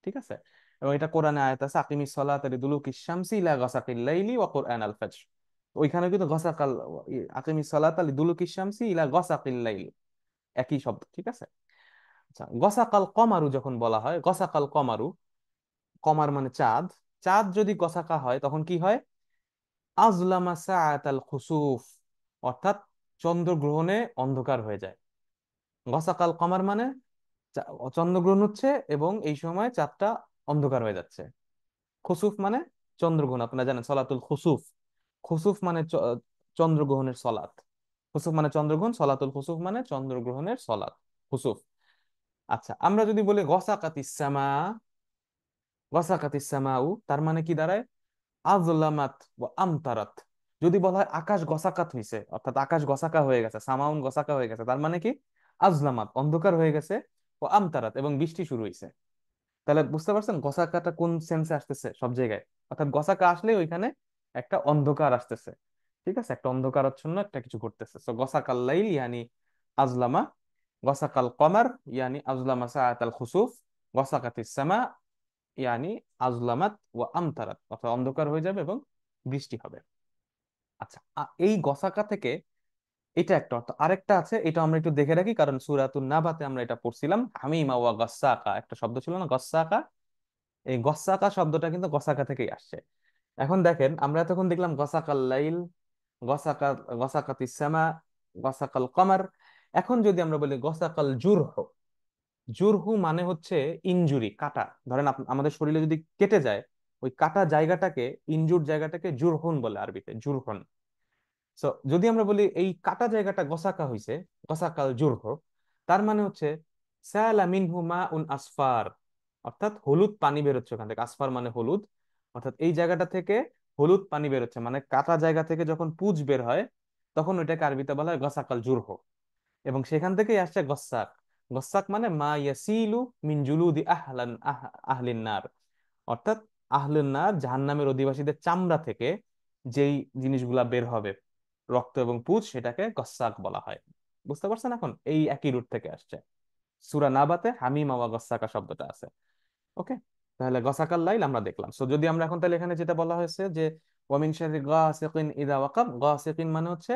ঠিক আছে, এবং এটা কোরআনে আয়াত আছে, আকিমিস সালাতা লিদুলুকিশ শামসি ইলা গাসাকিল লাইলি ওয়া কুরআনাল ফাজর। ওইখানে কিন্তু গসাকাল, আকিমিস সালাতা লিদুলুকিশ শামসি ইলা গাসাকিল লাইল, একই শব্দ। ঠিক আছে। আচ্ছা, গসাকাল কমারু যখন বলা হয়, গসাকাল কমারু, কমার মানে চাঁদ, চাঁদ যদি গসাকা হয় তখন কি হয়? আজলামা সাআতাল খুসুফ, অর্থাৎ চন্দ্রগ্রহণে অন্ধকার হয়ে যায়। গসাকাল কমার মানে চন্দ্রগ্রহণ হচ্ছে এবং এই সময় চাঁদটা অন্ধকার হয়ে যাচ্ছে। খুসুফ মানে চন্দ্রগ্রহণ, আপনারা জানেন সলাতুল খুসুফ। খুসুফ মানে চন্দ্রগ্রহণের সলাত। খুসুফ মানে চন্দ্রগ্রহণ, সলাতুল খুসুফ মানে চন্দ্রগ্রহণের সলাত, খুসুফ। আচ্ছা, আমরা যদি বলি গসাকাতিস সামা, গসাকাতিস সামাউ, তার মানে কি দাঁড়ায়? আযলামাত ওয়া আমতারাত। যদি বলা হয় আকাশ গসাকাত হইছে, অর্থাৎ আকাশ গসাকা হয়ে গেছে, সামাউন গসাকা হয়ে গেছে, তার মানে কি? আযলামাত, অন্ধকার হয়ে গেছে, ও আমতারাত, এবং বৃষ্টি শুরু হইছে। তাহলে বুঝতে পারছেন গসাকাটা কোন সেন্সে আসতেছে সব জায়গায়, অর্থাৎ গসাকা আসলে ওইখানে একটা অন্ধকার আসতেছে। ঠিক আছে, একটা অন্ধকারাচ্ছন্ন একটা কিছু ঘটতেছে। সো গসাকাল লাইল ইয়ানি আজলামা, গসাকাল কমার ইয়ানি আজলামা সাআতাল খুসুফ, গসাকাতিস সামা ইয়ানি আজলামাত ওয়া আমতারাত, অর্থাৎ অন্ধকার হয়ে যাবে এবং বৃষ্টি হবে। আচ্ছা, এই গসাকা থেকে এটা একটা অর্থ। আরেকটা আছে, এটা আমরা একটু দেখে রাখি, কারণ সূরাতুন নাবাতে আমরা এটা পড়ছিলাম, হামিমা ওয়া গাসসাকা একটা শব্দ ছিল না, গসসাকা। এই গসাকা শব্দটা কিন্তু গসাকা থেকেই আসছে। এখন দেখেন, আমরা তখন দেখলাম গসাকাল লাইল, গসাকা, গসাকাতিস সামা, গসাকাল কমার। এখন যদি আমরা বলি গসাকাল জুরহ, জুরহু মানে হচ্ছে ইনজুরি, কাটা। ধরেন আমাদের শরীরে যদি কেটে যায়, ওই কাটা জায়গাটাকে, ইনজুর জায়গাটাকে জুরহুন বলে আরবিতে, জুরহুন। সো যদি আমরা বলি এই কাটা জায়গাটা গসাকা হইছে, গসাকাল জুরহ, তার মানে হচ্ছে সালা মিনহু মাউন আসফার, অর্থাৎ হলুদ পানি বেরোচ্ছে ওখান থেকে। আসফার মানে হলুদ, অর্থাৎ এই জায়গাটা থেকে হলুদ পানি বেরোচ্ছে, মানে কাটা জায়গা থেকে যখন পুঁজ বের হয় তখন ওইটাকে আরবিতে বলা হয় গসাকাল জুরহ। এবং সেখান থেকেই আসছে গসাক। গসাক মানে মা ইয়াসিলু মিন জুলুদি আহলিন নার, অর্থাৎ আহলিন নার, জাহান্নামের অধিবাসীদের চামড়া থেকে যেই জিনিসগুলা বের হবে, রক্ত এবং পুঁজ, সেটাকে গসাক বলা হয়। বুঝতে পারছেন? এখন এই একই রুট থেকে আসছে। সূরা নাবাতে হামিমা ওয়া গসাকা শব্দটা আছে। ওকে, তাহলে গসাকাল লাইল আমরা দেখলাম। সো যদি আমরা এখন তাহলে এখানে যেটা বলা হয়েছে যে ওয়ামিন শাররি গাসিকিন ইদা ওয়াকাব, গাসিকিন মানে হচ্ছে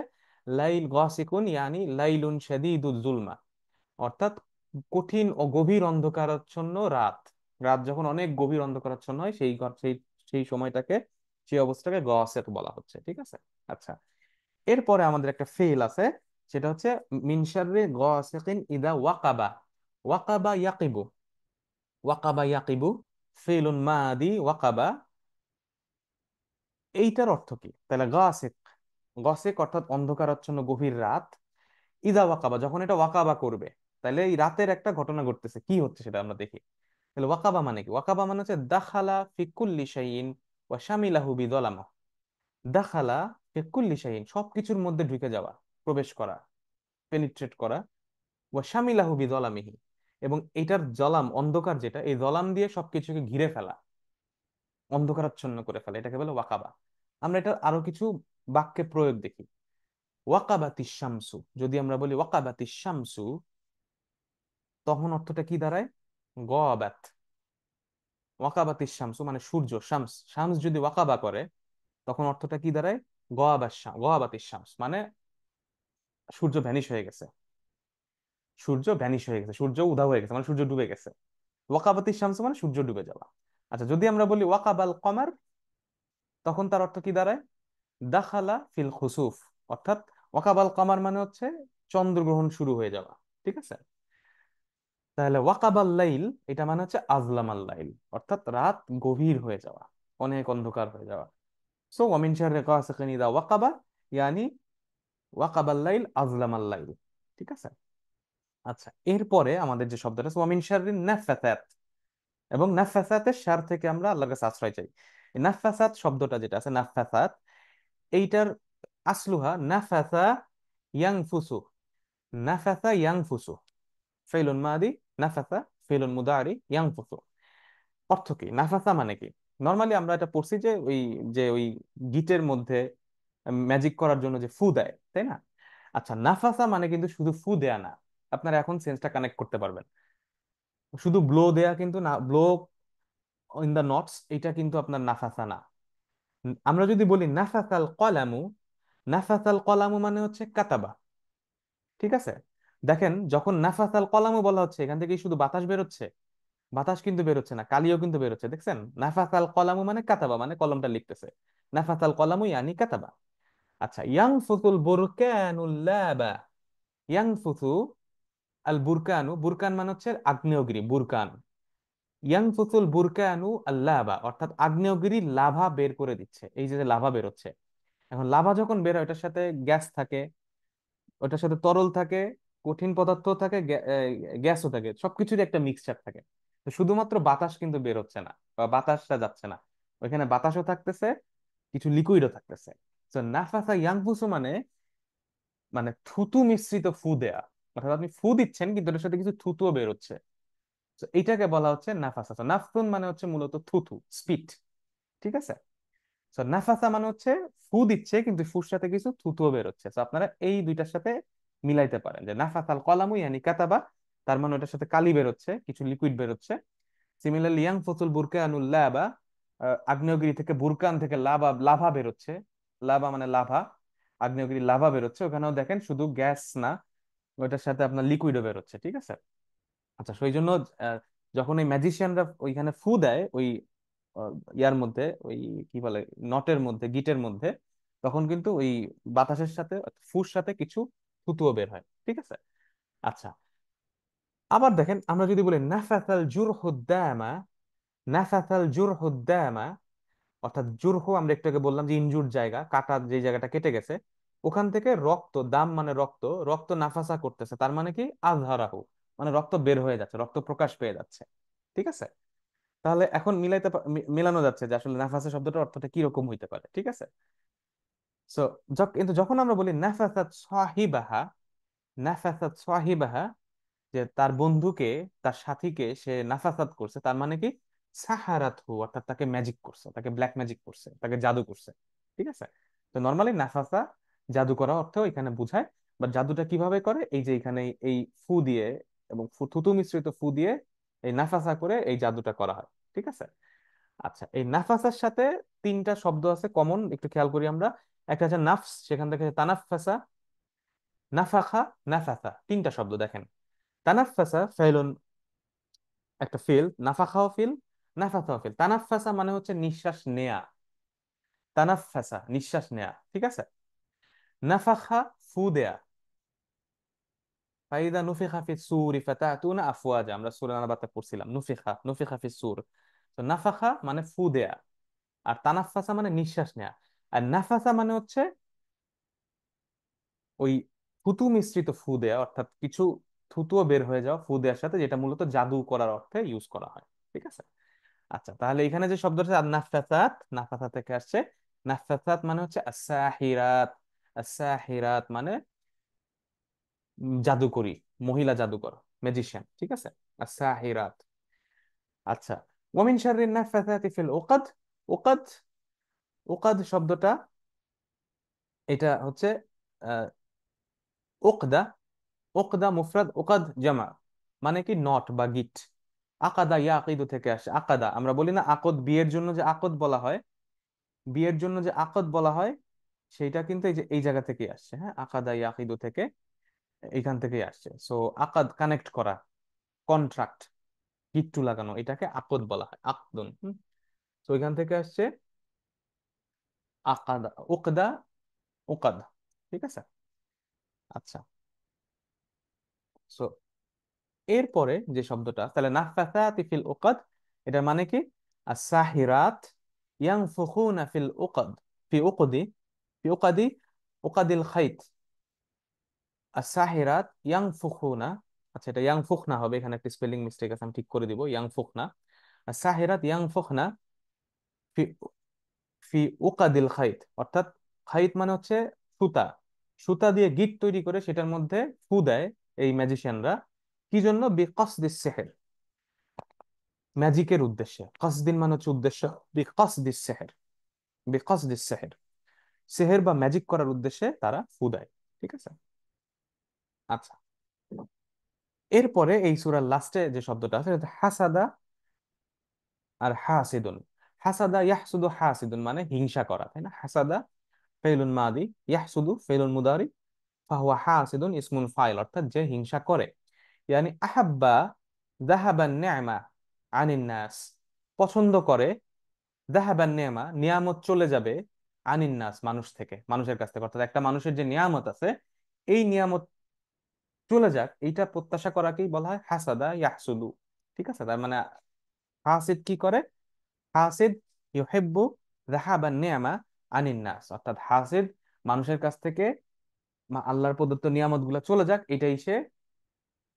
লাইল, গাসিকুন ইয়ানি লাইলুন শাদীদুল জুলমা, অর্থাৎ কঠিন ও গভীর অন্ধকারাচ্ছন্ন রাত। রাত যখন অনেক গভীর অন্ধকারাচ্ছন্ন হয় সেই সেই সময়টাকে, সেই অবস্থাকে গাসিক বলা হচ্ছে, ঠিক আছে। আচ্ছা, এরপরে আমাদের একটা ফেল আছে, সেটা হচ্ছে মিন শাররি গাসিকিন ইদা ওয়াকাবা। ওয়াকাবা ইয়াকিবু, ওয়াকাবা ইয়াকিবু ফেলুন মাদি ওয়াকাবা, এইটার অর্থ কি? তাহলে গাসিক, গসেক অর্থাৎ অন্ধকারাচ্ছন্ন গভীর রাত, ইদা ওয়াকাবা যখন এটা ওয়াকাবা করবে, তাহলে এই রাতের একটা ঘটনা ঘটতেছে, কি হচ্ছে সেটা আমরা দেখি। তাহলে ওয়াকাবা মানে কি? ওয়াকাবা মানে হচ্ছে দাখালা ফি কুল্লি শাইইন ওয়া শামিলাহু বিযালামা। দাখালা ফি কুল্লি শাইইন, সবকিছুর মধ্যে ঢুকে যাওয়া, প্রবেশ করা, পেনিট্রেট করা, ওয়া শামিলাহু বিযালামিহি, এবং এটার জলাম অন্ধকার যেটা, এই জলাম দিয়ে সবকিছুকে ঘিরে ফেলা, অন্ধকারাচ্ছন্ন করে ফেলা, এটাকে বলে ওয়াকাবা। আমরা এটা আরো কিছু বাক্যে প্রয়োগ দেখি। ওয়াকাবাতিশ শামসু, যদি আমরা বলি ওয়াকাবাতিশ শামসু, তখন অর্থটা কি দাঁড়ায়? গাবাত। ওয়াকাবাতিশ শামসু মানে সূর্য, শামস, শামস যদি ওয়াকাবা করে তখন অর্থটা কি দাঁড়ায়? গাবাতিশ শামস মানে সূর্য ভ্যানিশ হয়ে গেছে, সূর্য ভ্যানিশ হয়ে গেছে, সূর্য উধাও হয়ে গেছে, মানে সূর্য ডুবে গেছে। ওয়াকাবাতিশ শামসু মানে সূর্য ডুবে যাওয়া। আচ্ছা, যদি আমরা বলি ওয়াকাবাল কমার, তখন তার অর্থ কি দাঁড়ায়? দাখালা ফিল খুসুফ, অর্থাৎ ওয়াকাবাল কমার মানে হচ্ছে চন্দ্রগ্রহণ শুরু হয়ে যাওয়া, ঠিক আছে। তাহলে ওয়াকাবাল লাইল, এটা মানে হচ্ছে আজলামাল লাইল, অর্থাৎ রাত গভীর হয়ে যাওয়া, অনেক অন্ধকার হয়ে যাওয়া। সো ওয়ামিন শাররি গাসিকিন ইযা ওয়াকাবা, ইয়ানি ওয়াকাবাল লাইল আজলামাল লাইল, ঠিক আছে। আচ্ছা, এরপরে আমাদের যে শব্দটা আছে ওয়ামিন শাররি নাফাসাত, এবং নাফাসাতের শার থেকে আমরা আল্লাহর কাছে আশ্রয় চাই। এই নাফাসাত শব্দটা যেটা আছে, নাফাসাত, এইটার আসলুহা নাফাসা ইয়ানফুসু, নাফাসা ইয়ানফুসু, ফেলুন মাদি, নাফাসা ফেলুন মুদারি, ইয়ানফুসু। অর্থ কি? নাফাসা মানে কি? নর্মালি আমরা এটা পড়ছি যে ওই গিটের মধ্যে ম্যাজিক করার জন্য যে ফু দেয়, তাই না? আচ্ছা, নাফাসা মানে কিন্তু শুধু ফু দেয়া না। আপনারা এখন সেন্সটা কানেক্ট করতে পারবেন। শুধু ব্লো দেয়া কিন্তু না, ব্লো ইন দা নটস, এটা কিন্তু আপনার নাফাসা না। আমরা যদি বলি নাফাসাল কলামু, নাফাসাল কলামু মানে হচ্ছে কাতাবা, ঠিক আছে। দেখেন, যখন নাফাসাল কলামু বলা হচ্ছে, এখান থেকে শুধু বাতাস বেরোচ্ছে? বাতাস কিন্তু বেরোচ্ছে না, কালিও কিন্তু বেরোচ্ছে, দেখছেন? নাফাসাল কলামু মানে কাতাবা, মানে কলমটা লিখতেছে। নাফাসাল কলামু ইয়ানি কাতাবা। আচ্ছা, ইয়াংফুতুল বুরকানুল লাবা, ইয়াংফুতু আল বুরকানু, বুরকান মানে হচ্ছে আগ্নেয়গিরি, বুরকান। ইয়াংফুতুল বুরকানু আল লাবা, অর্থাৎ আগ্নেয়গিরি লাভা বের করে দিচ্ছে, এই যে লাভা বেরোচ্ছে। এখন লাভা যখন বের হয়, ওটার সাথে গ্যাস থাকে, ওটার সাথে তরল থাকে, কঠিন পদার্থ থাকে, গ্যাসও থাকে, সবকিছুরই একটা মিক্সচার থাকে। তো শুধুমাত্র বাতাস কিন্তু বের হচ্ছে না, বা বাতাসটা যাচ্ছে না, ওইখানে বাতাসও থাকতেছে, কিছু লিকুইডও থাকতেছে। তো নাফাসা ইয়ানফুসু মানে, মানে থুতু মিশ্রিত ফু দেয়া, অর্থাৎ আপনি ফু দিচ্ছেন কিন্তু এটার সাথে কিছু থুতুও বেরোচ্ছে। তো এইটাকে বলা হচ্ছে নাফাসা। তো নাফসুন মানে হচ্ছে মূলত থুতু, স্পিট, ঠিক আছে। তো নাফাসা মানে হচ্ছে ফু দিচ্ছে কিন্তু ফুর সাথে কিছু থুতুও বেরোচ্ছে। তো আপনারা এই দুইটার সাথে মিলাইতে পারেন যে নাফাসাল কলামু ইয়ানি কাতাবা, তার মানে ওটার সাথে কালি বেরোচ্ছে, কিছু লিকুইড বেরোচ্ছে। সিমিলারলি ইয়াং ফসুল বুরকানুল লাবা, আগ্নেয়গিরি থেকে, বুরকান থেকে লাভা, লাভা বেরোচ্ছে, লাভা মানে লাভা, আগ্নেয়গিরি লাভা বেরোচ্ছে, ওখানেও দেখেন শুধু গ্যাস না, ওইটার সাথে আপনার লিকুইডও বেরোচ্ছে, ঠিক আছে। আচ্ছা, সেই জন্য আহ, যখন এই ম্যাজিশিয়ানরা ওইখানে ফু দেয় ওই ইয়ার মধ্যে, ওই কি বলে, নটের মধ্যে, গিটের মধ্যে, তখন কিন্তু ওই বাতাসের সাথে, ফুর সাথে কিছু থুতুও বের হয়, ঠিক আছে। আচ্ছা, আবার দেখেন, আমরা যদি বলি নাফাসাল জুরহুদ্দামা, নাফাসাল জুরহুদ্দামা, অর্থাৎ জুরহু, আমরা একটু আগে বললাম যে ইনজুর জায়গা, কাটা যে জায়গাটা কেটে গেছে, ওখান থেকে রক্ত, দাম মানে রক্ত, রক্ত নাফাসা করতেছে, তার মানে কি? আজহারাহু, মানে রক্ত বের হয়ে যাচ্ছে, রক্ত প্রকাশ পেয়ে যাচ্ছে, ঠিক আছে। তাহলে এখন মেলানো যাচ্ছে যে আসলে নাফাসা শব্দটার অর্থটা কি রকম হইতে পারে, ঠিক আছে। সো কিন্তু যখন আমরা বলি নাফাসাত সাহিবাহা, নাফাসাত সাহিবাহা, যে তার বন্ধুকে, তার সাথীকে সে নাফাসাত করছে, তার মানে কি? সাহারাতহু, অর্থাৎ তাকে ম্যাজিক করছে, তাকে ব্ল্যাক ম্যাজিক করছে, তাকে জাদু করছে, ঠিক আছে। তো নর্মালি নাফাসা জাদু করা অর্থ এখানে বোঝায়। বা জাদুটা কিভাবে করে? এই যে এখানে এই ফু দিয়ে, এবং থুতু মিশ্রিত ফু দিয়ে এই নাফাসা করে এই জাদুটা করা হয়, ঠিক আছে। আচ্ছা, এই নাফাসার সাথে তিনটা শব্দ আছে কমন, একটু খেয়াল করি আমরা। একটা হচ্ছে নাফস, সেখান থেকে তানাফাসা, নাফাখা, নাফাসা, তিনটা শব্দ দেখেন। তানাফাসা ফেলুন, একটা ফিল, নাফাখাও ফিল, নাফাসাও ফিল। তানাফাসা মানে হচ্ছে নিঃশ্বাস নেয়া, তানাফাসা নিঃশ্বাস নেয়া, ঠিক আছে। নাফাখা ফু দেয়া, ফাইদা নুফিখা ফিস সূরি ফাতাতুনা আফওয়াজা, আমরা সূরা নাবাতে পড়ছিলাম, নুফিখা নুফিখা ফিস সূর। তো নাফাখা মানে ফু দেয়া, আর তানাফাসা মানে নিঃশ্বাস নেয়া। আর নাফাসা মানে হচ্ছে ওই থুতু মিশ্রিত ফু দেয়া, অর্থাৎ কিছু থুতুও বের হয়ে যাওয়া ফু দেওয়ার সাথে, যেটা মূলত জাদু করার অর্থে ইউজ করা হয়, ঠিক আছে। আচ্ছা, তাহলে এখানে যে শব্দটা নাফাসাত, নাফাসা থেকে আসছে। নাফাসাত মানে হচ্ছে আসাহিরাত, আসাহিরাত মানে জাদুকরি, মহিলা জাদুকর, ম্যাজিশিয়ান, ঠিক আছে, আসাহিরাত। আচ্ছা, ওয়ামিন শাররিন নাফাসাতি ফিল উকাদ, উকাদ, উকাদ শব্দটা এটা হচ্ছে উকদা, উকদা মুফরাদ, উকাদ জামা, মানে কি নট বা গিট। আকাদা ইয়াকিদু থেকে আসে, আকাদা আমরা বলি না আকদ, বিয়ের জন্য যে আকদ বলা হয়, বিয়ের জন্য যে আকদ বলা হয়, সেইটা কিন্তু এই যে এই জায়গা থেকে আসছে, হ্যাঁ, আকাদা ইয়াকিদু থেকে, এইখান থেকেই আসছে। সো আকাদ কানেক্ট করা, কন্ট্রাক্ট, গিট্টু লাগানো, এটাকে আকদ বলা হয়, আকদুন। তো এখান থেকে আসছে আকাদা, উকদা, উকাদ, ঠিক আছে। আচ্ছা, সো এরপরে যে শব্দটা, তাহলে নাফাসাতি ফিল উকাদ, এটার মানে কি? আস-সাহিরাত ইয়ানফুখুনা ফিল উকাদ, ফি উকদি, ফি উকাদি, উকাদিল খাইত। আস-সাহিরাত ইয়ানফুখুনা, আচ্ছা এটা ইয়ানফুখনা হবে, এখানে একটা স্পেলিং মিস্টেক আছে, আমি ঠিক করে দিব, ইয়ানফুখনা। আস-সাহিরাত ইয়ানফুখনা ফি, ফি উকাদিল খাইত, অর্থাৎ খাইত মানে হচ্ছে সুতা, সুতা দিয়ে গিট তৈরি করে সেটার মধ্যে ফু দেয় এই ম্যাজিশিয়ানরা। কি জন্য? বিকসদিস সেহের, ম্যাজিকের উদ্দেশ্যে। কসদিন মানে হচ্ছে উদ্দেশ্য, বিকসদিস সেহের, বিকসদিস সেহের, সেহের বা ম্যাজিক করার উদ্দেশ্যে তারা ফু দেয়, ঠিক আছে। আচ্ছা, এরপরে এই সূরার লাস্টে যে শব্দটা আছে সেটা হাসাদা আর হাসিদুন। হাসাদা ইয়াহসুদু, হাসিদুন মানে হিংসা করা, তাই না? হাসাদা ফেলুন মাদি, ইয়াহসুদু ফেলুন মুদারি, ফাহুয়া হাসিদুন ইসমুল ফাইল, অর্থাৎ যে হিংসা করে। ইয়ানি আহাব্বা যাহাবান নি'মা আনিন নাস, পছন্দ করে, যাহাবান নি'মা নিয়ামত চলে যাবে, আনিন নাস মানুষ থেকে, মানুষের কাছ থেকে, অর্থাৎ একটা মানুষের যে নিয়ামত আছে এই নিয়ামত চলে যাক, এইটা প্রত্যাশা করাকেই বলা হয় হাসাদা ইয়াহসুদু, ঠিক আছে। তার মানে হাসিদ কি করে? হাসিদ ইউহিব্বু যাহাবান নি'মা আনিন নাস, অর্থাৎ হাসিদ মানুষের কাছ থেকে আল্লাহর প্রদত্ত নিয়ামত গুলা চলে যাক, এটাই সে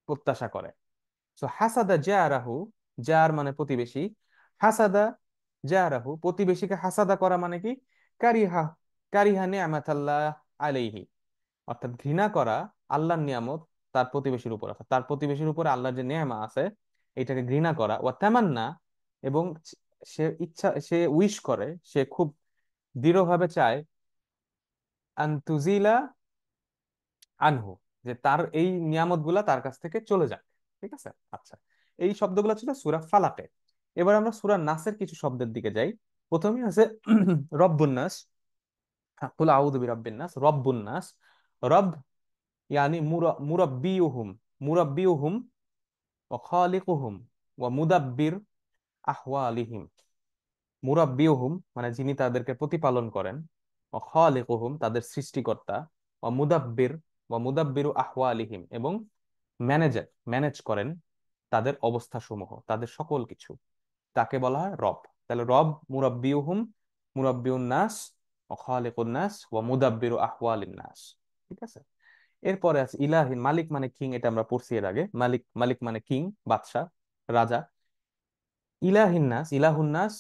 প্রত্যাশা করে। সো হাসাদা জারাহু, জার মানে প্রতিবেশী, হাসাদা জারাহু প্রতিবেশীকে হাসাদা করা মানে কি? কারিহা, কারিহা নি'মাতাল্লাহ আলাইহি, অর্থাৎ ঘৃণা করা আল্লাহর নিয়ামত তার প্রতিবেশীর উপর, অর্থাৎ তার প্রতিবেশীর উপরে আল্লাহর যে নেয়ামা আছে এটাকে ঘৃণা করা। ওয়া তামান্না, এবং সে ইচ্ছা, সে উইশ করে, সে খুব দৃঢ়ভাবে চায়, আনতুজিলা আনহু, যে তার এই নিয়ামত গুলা তার কাছ থেকে চলে যাক, ঠিক আছে। আচ্ছা, এই শব্দগুলো ছিল সূরা ফালাকে। এবার আমরা সূরা নাসের কিছু শব্দের দিকে যাই। প্রথমে আছে রব্বুন নাস, কুল আউযু বিরাব্বিন নাস, রব্বুন নাস। রব ইয়ানি মুরাব্বিউহুম, মুরাব্বিউহুম ওয়া খালিকুহুম ওয়া মুদাব্বির আহওয়ালিহিম। মুরাব্বিউহুম মানে যিনি তাদেরকে প্রতিপালন করেন, ওয়া খালিকুহুম তাদের সৃষ্টিকর্তা, ওয়া মুদাব্বির, ওয়া মুদাব্বিরু আহওয়ালিহিম এবং ম্যানেজার, ম্যানেজ করেন তাদের অবস্থা সমূহ, তাদের সকল কিছু, তাকে বলা হয় রব। তাহলে রব মুরাব্বিউহুম, মুরাব্বিউন নাস, ওয়া খালিকুন নাস, ওয়া মুদাব্বিরু আহওয়ালিন নাস, ঠিক আছে। এরপরে আছে ইলাহিন, মালিক মানে কিং, এটা আমরা পড়ছি এর আগে, মালিক, মালিক মানে কিং, বাদশা, রাজা। ইলাহিন নাস, ইলাহুন নাস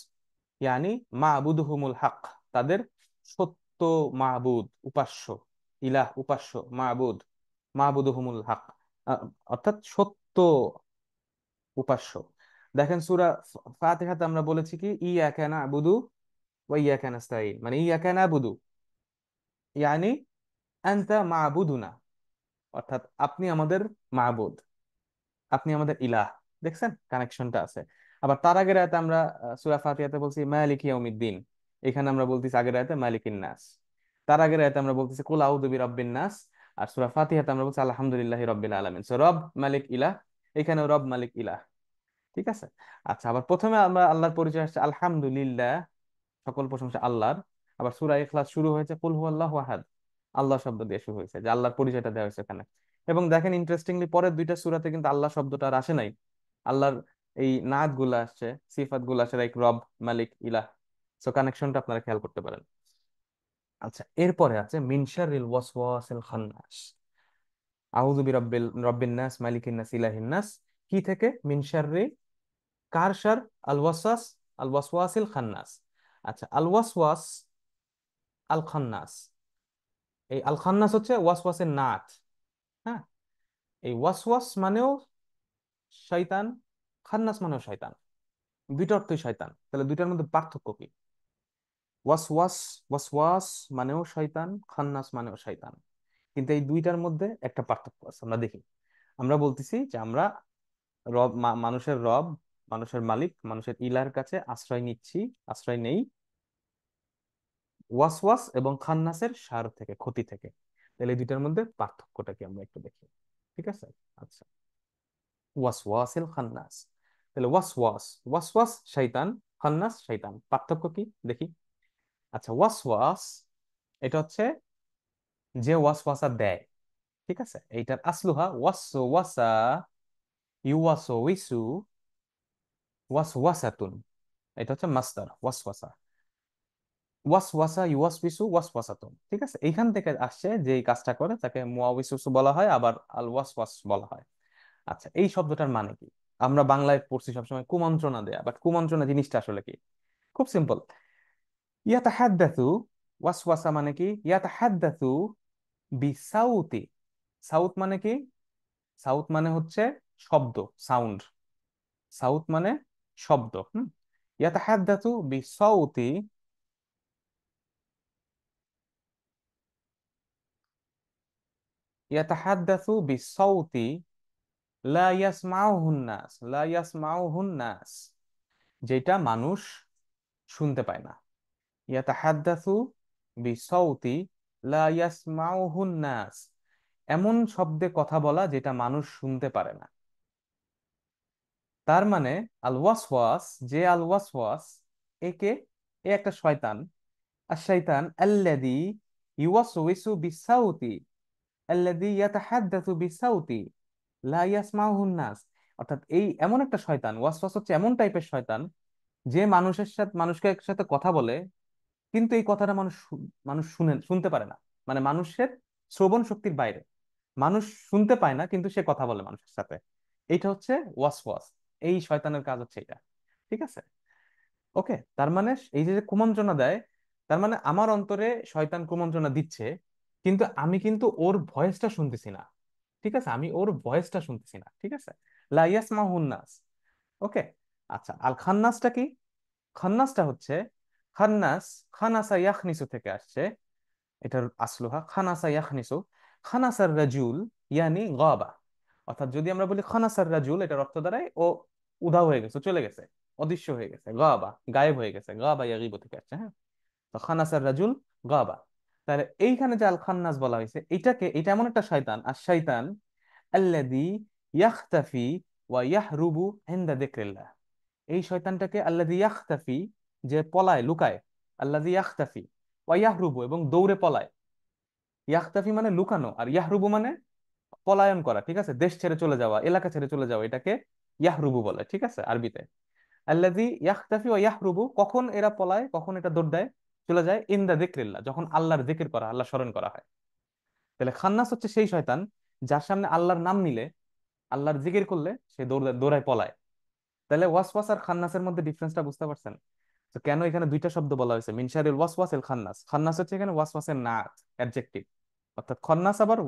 ইয়ানি মাবুদুহুমুল হক, তাদের সত্য মাবুদ, উপাস্য, ইলাহ উপাস্য, মাবুদ, মাবুদুহুমুল হক, আহ, অর্থাৎ সত্য উপাস্য। দেখেন সূরা ফাতিহাতে আমরা বলেছি কি, ইয়াকা না'বুদু ওয়া ইয়াকা নাস্তাঈন, মানে ইয়াকা না'বুদু ইয়ানি আনতা মাবুদুনা, অর্থাৎ আপনি আমাদের মাবুদ, আপনি আমাদের ইলাহ। দেখছেন কানেকশনটা আছে। আবার তার আগের আয়াতে আমরা সূরা ফাতিহাতে বলছি মালিক ইয়াউমিদ্দিন, এখানে আমরা বলতেছি আগের আয়াতে মালিকিন নাস। তার আগের আয়াতে আমরা বলতেছি কুল আউযু বিরাব্বিন নাস, আর সূরা ফাতিহাতে আমরা বলছি আলহামদুলিল্লাহি রাব্বিল আলামিন। সো রব মালিক ইলাহ, এখানেও রব মালিক ইলাহ। ঠিক আছে। আচ্ছা, আবার প্রথমে আমরা আল্লাহর পরিচয় আসছে আলহামদুলিল্লাহ, সকল প্রশংসা আল্লাহর। আবার সূরা ইখলাস শুরু হয়েছে কুল হুয়াল্লাহু আহাদ, আল্লাহ শব্দ দিয়ে শুরু হয়েছে, যে আল্লাহর পরিচয়টা দেওয়া হয়েছে এখানে। এবং দেখেন ইন্টারেস্টিংলি পরের দুইটা সূরাতে কিন্তু আল্লাহ শব্দটা আর আসে নাই। আল্লাহর এই নাত গুলা আসছে, সিফাত গুলা আসছে, লাইক রব, মালিক, ইলাহ। সো কানেকশনটা আপনারা খেয়াল করতে পারেন। আচ্ছা, এরপরে আছে মিন শাররিল ওয়াসওয়াসিল খান্নাস। আউযু বিরাব্বিল রব্বিন নাস, মালিকিন নাস, ইলাহিন নাস। কি থেকে? মিন শাররি, কার শার? আল ওয়াসওয়াস, আল ওয়াসওয়াসিল খান্নাস। আচ্ছা, আল ওয়াসওয়াস, আল খান্নাস। এই আল খান্নাস হচ্ছে ওয়াসওয়াসের নাত। হ্যাঁ, এই ওয়াসওয়াস মানেও শয়তান, খান্নাস মানেও শয়তান, দুইটা অর্থই শয়তান। তাহলে দুইটার মধ্যে পার্থক্য কি? ওয়াসওয়াস, ওয়াসওয়াস মানেও শয়তান, খান্নাস মানেও শয়তান। কিন্তু এই দুইটার মধ্যে একটা পার্থক্য আছে, আমরা দেখি। আমরা বলতেছি যে আমরা রব, মানুষের রব, মানুষের মালিক, মানুষের ইলার কাছে আশ্রয় নিচ্ছি, আশ্রয় নেই ওয়াসওয়াস এবং খান্নাসের শার থেকে, ক্ষতি থেকে। তাহলে এই দুইটার মধ্যে পার্থক্যটা কি আমরা একটু দেখি। ঠিক আছে। আচ্ছা, ওয়াসওয়াসিল খান্নাস, তাহলে ওয়াসওয়াস, ওয়াসওয়াস শয়তান, খান্নাস শয়তান, পার্থক্য কি দেখি। আচ্ছা, ওয়াসওয়াস এটা হচ্ছে যে ওয়াসওয়াসা দেয়। ঠিক আছে, এইটার আসলুহা ওয়াসওয়াসা, ইউওয়াসওয়িসু, ওয়াসওয়াসাতুন। এটা হচ্ছে মাসদার ওয়াসওয়াসা, ওয়াসওয়াসা ইউওয়াসবিসু ওয়াসওয়াসাতুন। ঠিক আছে, এইখান থেকে আসছে যে এই কাজটা করে তাকে মুয়াউসুসু বলা হয়, আবার আল ওয়াসওয়াস বলা হয়। আচ্ছা, এই শব্দটার মানে কি? আমরা বাংলায় পড়ছি সবসময় কুমন্ত্রণা দেয়া, বাট কুমন্ত্রণা জিনিসটা আসলে কি? খুব সিম্পল। ইয়াতাহাদ্দাথু, ওয়াসওয়াসা মানে কি? ইয়াতাহাদ্দাথু বিসাউতি। সাউত মানে কি? সাউত মানে হচ্ছে শব্দ, সাউন্ড। সাউত মানে শব্দ। ইয়াতাহাদ্দাথু বিসাউতি, ইয়াতাহাদ্দাথু বিসাউতি লা ইয়াসমাউহুন নাস, লা ইয়াসমাউহুন নাস, যেটা মানুষ শুনতে পায় না। ইয়াতাহাদ্দাথু বিসাউতি লা ইয়াসমাউহুন নাস, এমন শব্দে কথা বলা যেটা মানুষ শুনতে পারে না। তার মানে আল ওয়াসওয়াস, যে আল ওয়াসওয়াস, একে, এ একটা শয়তান। আর শয়তান আল্লাযী ইউওয়াসওয়িসু বিসাউতি, আল্লাযী ইয়াতাহাদ্দাথু বিসাউতি লা ইয়াসমাউহুন নাস। অর্থাৎ এই এমন একটা শয়তান, ওয়াসওয়াস হচ্ছে এমন টাইপের শয়তান যে মানুষের সাথে, মানুষের সাথে কথা বলে, কিন্তু এই কথাটা মানুষ মানুষ শুনতে পারে না। মানে মানুষের শ্রবণ শক্তির বাইরে, মানুষ শুনতে পায় না কিন্তু সে কথা বলে মানুষের সাথে। এইটা হচ্ছে ওয়াসওয়াস। এই শয়তানের কাজ হচ্ছে এটা। ঠিক আছে। ওকে, তার মানে এই যে যে কুমন্ত্রণা দেয়, তার মানে আমার অন্তরে শয়তান কুমন্ত্রণা দিচ্ছে, কিন্তু আমি কিন্তু ওর ভয়েসটা শুনতেছি না। ঠিক আছে, আমি ওর ভয়েসটা শুনতেছি না। ঠিক আছে। লা ইয়াসমাহুন নাস। ওকে। আচ্ছা, আল খান্নাসটা কি? খান্নাসটা হচ্ছে, খান্নাস, খানাসা ইয়াখনিসু থেকে আসছে। এটার আসলুহা খানাসা ইয়াখনিসু, খানাসার রাজুল ইয়ানি গাবা। অর্থাৎ যদি আমরা বলি খানাসার রাজুল, এটার অর্থ দাঁড়ায় ও উধাও হয়ে গেছে, চলে গেছে, অদৃশ্য হয়ে গেছে, গাবা গায়েব হয়ে গেছে, গাবা ইয়াগিবু থেকে আসছে। হ্যাঁ, তো খানাসার রাজুল গাবা। তাহলে এইখানে যে আল খান্নাস বলা হয়েছে, এটাকে, এটা এমন একটা শয়তান, আর শয়তান আল্লাযী ইয়াখতাফি ওয়া ইয়াহরুবু ইনদা যিকরিল্লাহ। এই শয়তানটাকে আল্লাযী ইয়াখতাফি, যে পলায়, লুকায়, আল্লাযী ইয়াখতাফি ওয়া ইয়াহরুবু, এবং দৌড়ে পলায়। ইয়াখতাফি মানে লুকানো, আর ইয়াহরুবু মানে পলায়ন করা। ঠিক আছে, দেশ ছেড়ে চলে যাওয়া, এলাকা ছেড়ে চলে যাওয়া, এটাকে ইয়াহরুবু বলে। ঠিক আছে, আরবিতে। আল্লাযী ইয়াখতাফি ওয়া ইয়াহরুবু, কখন এরা পলায়, কখন এটা দৌড় দেয়, চলে যায়, ইনদা যিকরিল্লাহ, যখন আল্লাহর জিকির করা, আল্লাহ স্মরণ করা হয়। তাহলে খান্নাস হচ্ছে সেই শয়তান যার সামনে আল্লাহর নাম নিলে, আল্লাহর জিকির করলে সে দৌড়ায় পলায়। তাহলে ওয়াসওয়াস আর খান্নাসের মধ্যে ডিফারেন্সটা বুঝতে পারছেন? তো কেন এখানে দুইটা শব্দ বলা হয়েছে, মিনশারিল ওয়াসওয়াস এল খান্নাস। খান্নাস হচ্ছে এখানে ওয়াসওয়াসের নাত, অ্যাডজেক্টিভ। অর্থাৎ খন্নাস আবার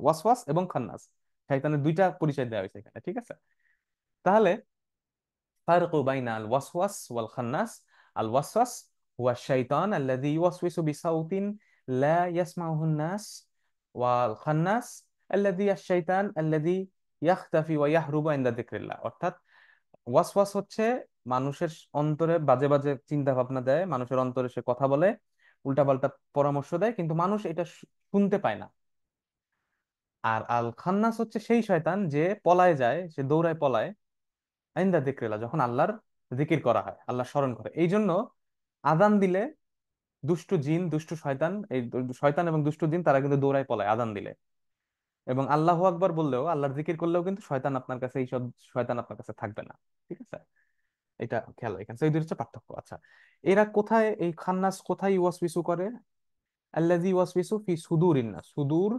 ওয়াসওয়াস এবং খান্নাস, শয়তানের দুইটা পরিচয় দেওয়া হয়েছে এখানে। ঠিক আছে। তাহলে ফারকু বাইনা আল ওয়াসওয়াস ওয়াল খান্নাস। আল ওয়াসওয়াস হুয়া শাইতান আল্লাযী ইউওয়াসওয়িসু বিসাউতিন লা ইয়াসমাউহু নাস, ওয়াল খান্নাস আল্লাযী আশ-শাইতান আল্লাযী ইয়াখতাফি ওয়া ইয়াহরুবু ইনদা যিকরিল্লাহ। অর্থাৎ ওয়াসওয়াস হচ্ছে মানুষের অন্তরে বাজে বাজে চিন্তা ভাবনা দেয়, মানুষের অন্তরে সে কথা বলে, উল্টাপাল্টা পরামর্শ দেয়, কিন্তু মানুষ এটা শুনতে পায় না। আর আল খান্নাস হচ্ছে সেই শয়তান যে পলায় যায়, সে দৌড়ায় পলায় আইন্দা দিক্রিল্লাহ, যখন আল্লাহর জিকির করা হয়, আল্লাহ স্মরণ করে। এই জন্য আযান দিলে দুষ্টু জিন, দুষ্টু শয়তান, এই শয়তান এবং দুষ্টু জিন তারা কিন্তু দৌড়ায় পলায় আযান দিলে। এবং আল্লাহু আকবার বললেও, আল্লাহর জিকির করলেও কিন্তু শয়তান আপনার কাছে, এইসব শয়তান আপনার কাছে থাকবে না। ঠিক আছে, এটা খেয়াল রাখেন। So, এই দুটো হচ্ছে পার্থক্য। আচ্ছা, এরা কোথায়, এই খান্নাস কোথায় ওয়াসওয়িসু করে? আল্লাযী ওয়াসওয়িসু ফি সুদুরিন নাস। সুদূর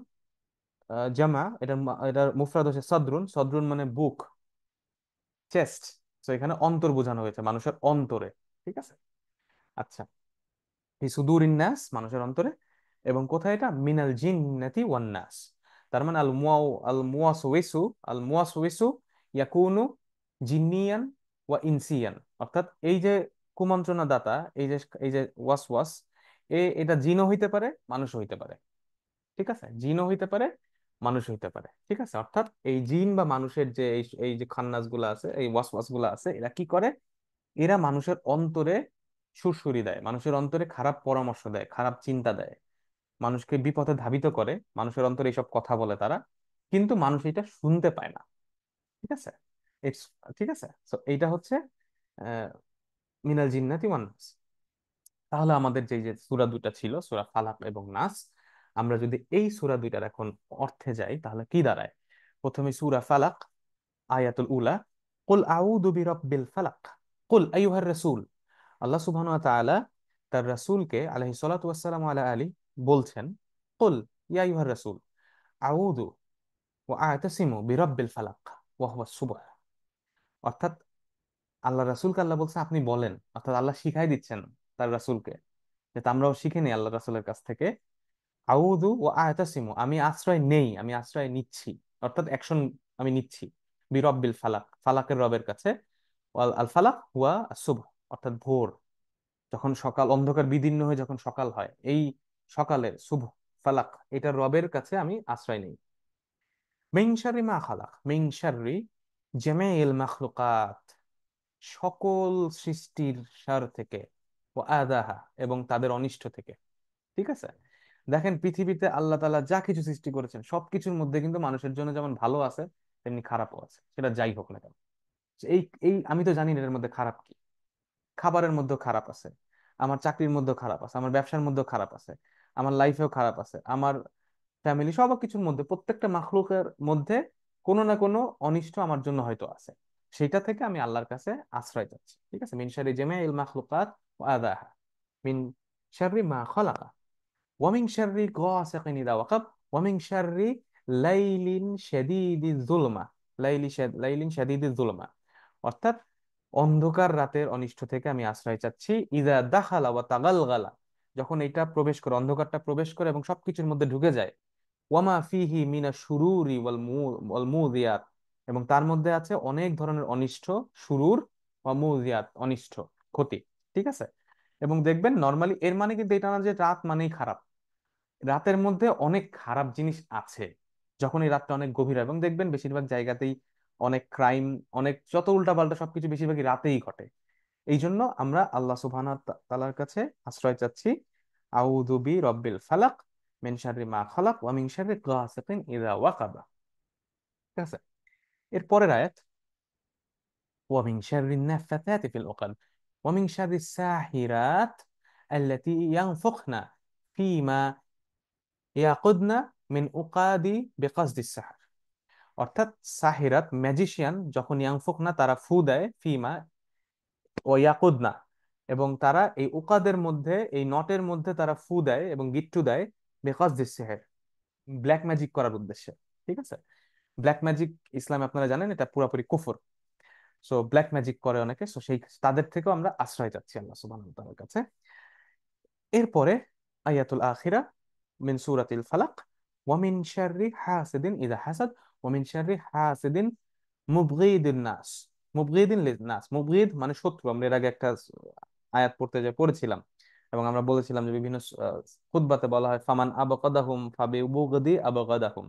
জামা, এটা এটা মুফরাদ হচ্ছে সদরুন। সদরুন মানে বুক, চেস্ট। তো এখানে অন্তর বোঝানো হয়েছে, মানুষের অন্তরে। ঠিক আছে। আচ্ছা, ফি সুদুরিন নাস, মানুষের অন্তরে। এবং কোথায় এটা? মিনাল জিন্নাতি ওয়ান নাস। তার মানে আল মুওয়াসওয়িসু, আল মুওয়াসওয়িসু ইয়াকুনু জিন্নিয়ান ওয়া ইনসিয়ান। অর্থাৎ এই যে কুমন্ত্রণা দাতা, এই যে ওয়াসওয়াস, এটা জিনও হইতে পারে, মানুষও হইতে পারে। ঠিক আছে, জিনও হইতে পারে, মানুষ হইতে পারে। ঠিক আছে, অর্থাৎ এই জিন বা মানুষের যে এই যে খান্নাস গুলা আছে, এই ওয়াসওয়াস গুলা আছে, এরা কি করে? এরা মানুষের অন্তরে সুড়সুড়ি দেয়, মানুষের অন্তরে খারাপ পরামর্শ দেয়, খারাপ চিন্তা দেয়, মানুষকে বিপথে ধাবিত করে, মানুষের অন্তরে এইসব কথা বলে তারা, কিন্তু মানুষ এটা শুনতে পায় না। ঠিক আছে, ইটস, ঠিক আছে। তো এইটা হচ্ছে আহ, মিনাল জিন্নাতি ওয়ান নাস। তাহলে আমাদের যে সূরা দুইটা ছিল, সূরা ফালাক এবং নাস, আমরা যদি এই সূরা দুইটার এখন অর্থে যাই, তাহলে কি দাঁড়ায়? প্রথমে সূরা ফালাক, আয়াতুল উলা, কুল আউযু বিরাব্বিল ফালাক, কুল আইয়ুহার রাসূল। আল্লাহ সুবহানাহু ওয়া তাআলা তার রাসূলকে আলাইহিস সালাতু ওয়াস সালামু আলা আলী বলছেন, কুল ইয়া আইয়ুহার রাসূল আউযু ওয়া আ'তাসিমু বিরাব্বিল ফালাক ওয়া হুয়াস সুবহ। অর্থাৎ আল্লাহ রাসূলকে আল্লাহ বলছে আপনি বলেন, অর্থাৎ আল্লাহ শিখাই দিচ্ছেন তার রাসূলকে, যাতে আমরাও শিখে নিই আল্লাহ রাসূলের কাছ থেকে। আউযু ওয়া আ'তাসিমু, আমি আশ্রয় নেই, আমি আশ্রয় নিচ্ছি, অর্থাৎ অ্যাকশন আমি নিচ্ছি। বিরব্বিল ফালাক, ফালাকের রবের কাছে। ওয়াল আল ফালাক হুয়া সুবহ, অর্থাৎ ভোর, যখন সকাল অন্ধকার বিদীর্ণ হয়ে যখন সকাল হয়, এই সকালের শুভ ফালাক, এটার রবের কাছে আমি আশ্রয় নেই। মিন শাররি মা খালাক, মিন শাররি জামিল মাখলুকাত, সকল সৃষ্টির শার থেকে, ও আদাহা, এবং তাদের অনিষ্ট থেকে। ঠিক আছে, দেখেন পৃথিবীতে আল্লাহ তাআলা যা কিছু সৃষ্টি করেছেন, সবকিছুর মধ্যে কিন্তু মানুষের জন্য যেমন ভালো আছে, তেমনি খারাপও আছে, সেটা যাই হোক না কেন। এই এই আমি তো জানি না এর মধ্যে খারাপ কি। খাবারের মধ্যেও খারাপ আছে, আমার চাকরির মধ্যেও খারাপ আছে, আমার ব্যবসার মধ্যেও খারাপ আছে, আমার লাইফেও খারাপ আছে, আমার ফ্যামিলি, সব কিছুর মধ্যে, প্রত্যেকটা মাখলুকের মধ্যে কোনো না কোনো অনিষ্ট আমার জন্য হয়তো আছে। সেটা থেকে আমি আল্লাহর কাছে আশ্রয় চাচ্ছি। ঠিক আছে, মিন শাররি জামিল মাখলুকাত ওয়া আযাহা, মিন শাররি মা খালাকা, ওয়া মিন শাররি গাসিকিন ইযা ওয়াকাব, ওয়া মিন শাররি লাইলিন শাদীদিয যুলমা। লাইলিন শাদীদিয যুলমা, অর্থাৎ অন্ধকার রাতের অনিষ্ট থেকে আমি আশ্রয় চাচ্ছি। ইদা দাখালা ওয়া তাগালগালা, যখন এটা প্রবেশ করে, অন্ধকারটা প্রবেশ করে এবং সবকিছুর মধ্যে ঢুকে যায়। ওয়ামা ফিহি মিনা শুরুরি ওয়াল মুযিয়াত, এবং তার মধ্যে আছে অনেক ধরনের অনিষ্ট, শুরুর, ওয়া মুযিয়াত, অনিষ্ট, ক্ষতি। ঠিক আছে, এবং দেখবেন নর্মালি এর মানে কিন্তু এটা না যে রাত মানেই খারাপ। রাতের মধ্যে অনেক খারাপ জিনিস আছে, যখন এই রাতটা অনেক গভীর হয়। এবং দেখবেন বেশিরভাগ জায়গাতেই অনেক ক্রাইম, অনেক যত উল্টাপাল্টা সবকিছু বেশিরভাগই রাতেই ঘটে। এই জন্য আমরা আল্লাহ সুবহানাহু তাআলার কাছে আশ্রয় চাচ্ছি, আউযু বি রব্বিল ফালাক, মিন শাররি মা খালাক, ওয়া মিন শাররি গাসিকিন ইযা ওয়াকাবা। ঠিক আছে, এর পরের আয়াত, ওয়া মিন শাররি নাফাথাতি ফিল উকাদ, ওয়া মিন শাররি সাহিরাত আল্লাতী ইয়ানফুখনা ফীমা ইয়াকুদনা মিন উকাদি বিকাসদিস সাহর। অর্থাৎ সাহিরাত, ম্যাজিশিয়ান, যখন ইয়ানফুখনা, তারা ফু দেয়, ফিমা ও ইয়াকুদনা, এবং তারা এই উকাদের মধ্যে, এই নটের মধ্যে তারা ফু দেয় এবং গিট্টু দেয়, because this Seher, black magic করার উদ্দেশ্যে। ঠিক আছে, ব্ল্যাক ম্যাজিক ইসলামে আপনারা জানেন এটা পুরোপুরি কুফর। সো ব্ল্যাক ম্যাজিক করে অনেকে, সো সেই তাদের থেকেও আমরা আশ্রয় চাচ্ছি আল্লাহ সুবহানাহু ওয়া তাআলার কাছে। এরপরে আয়াতুল আখিরা মিন সূরাতিল ফালাক, ওয়া মিন শাররি হাসিদিন ইযা হাসাদ, ওয়া মিন শাররি হাসিদিন মুবগিদিন নাস। মুবগিদিন লিন-নাস, মুবগিদ মানে শত্রু। আমরা এর আগে একটা আয়াত পড়তে যে পড়েছিলাম, এবং আমরা বলেছিলাম যে বিভিন্ন খুতবাতে বলা হয় ফামান আবগাদাহুম ফাবিবুগদি আবগাদাহুম,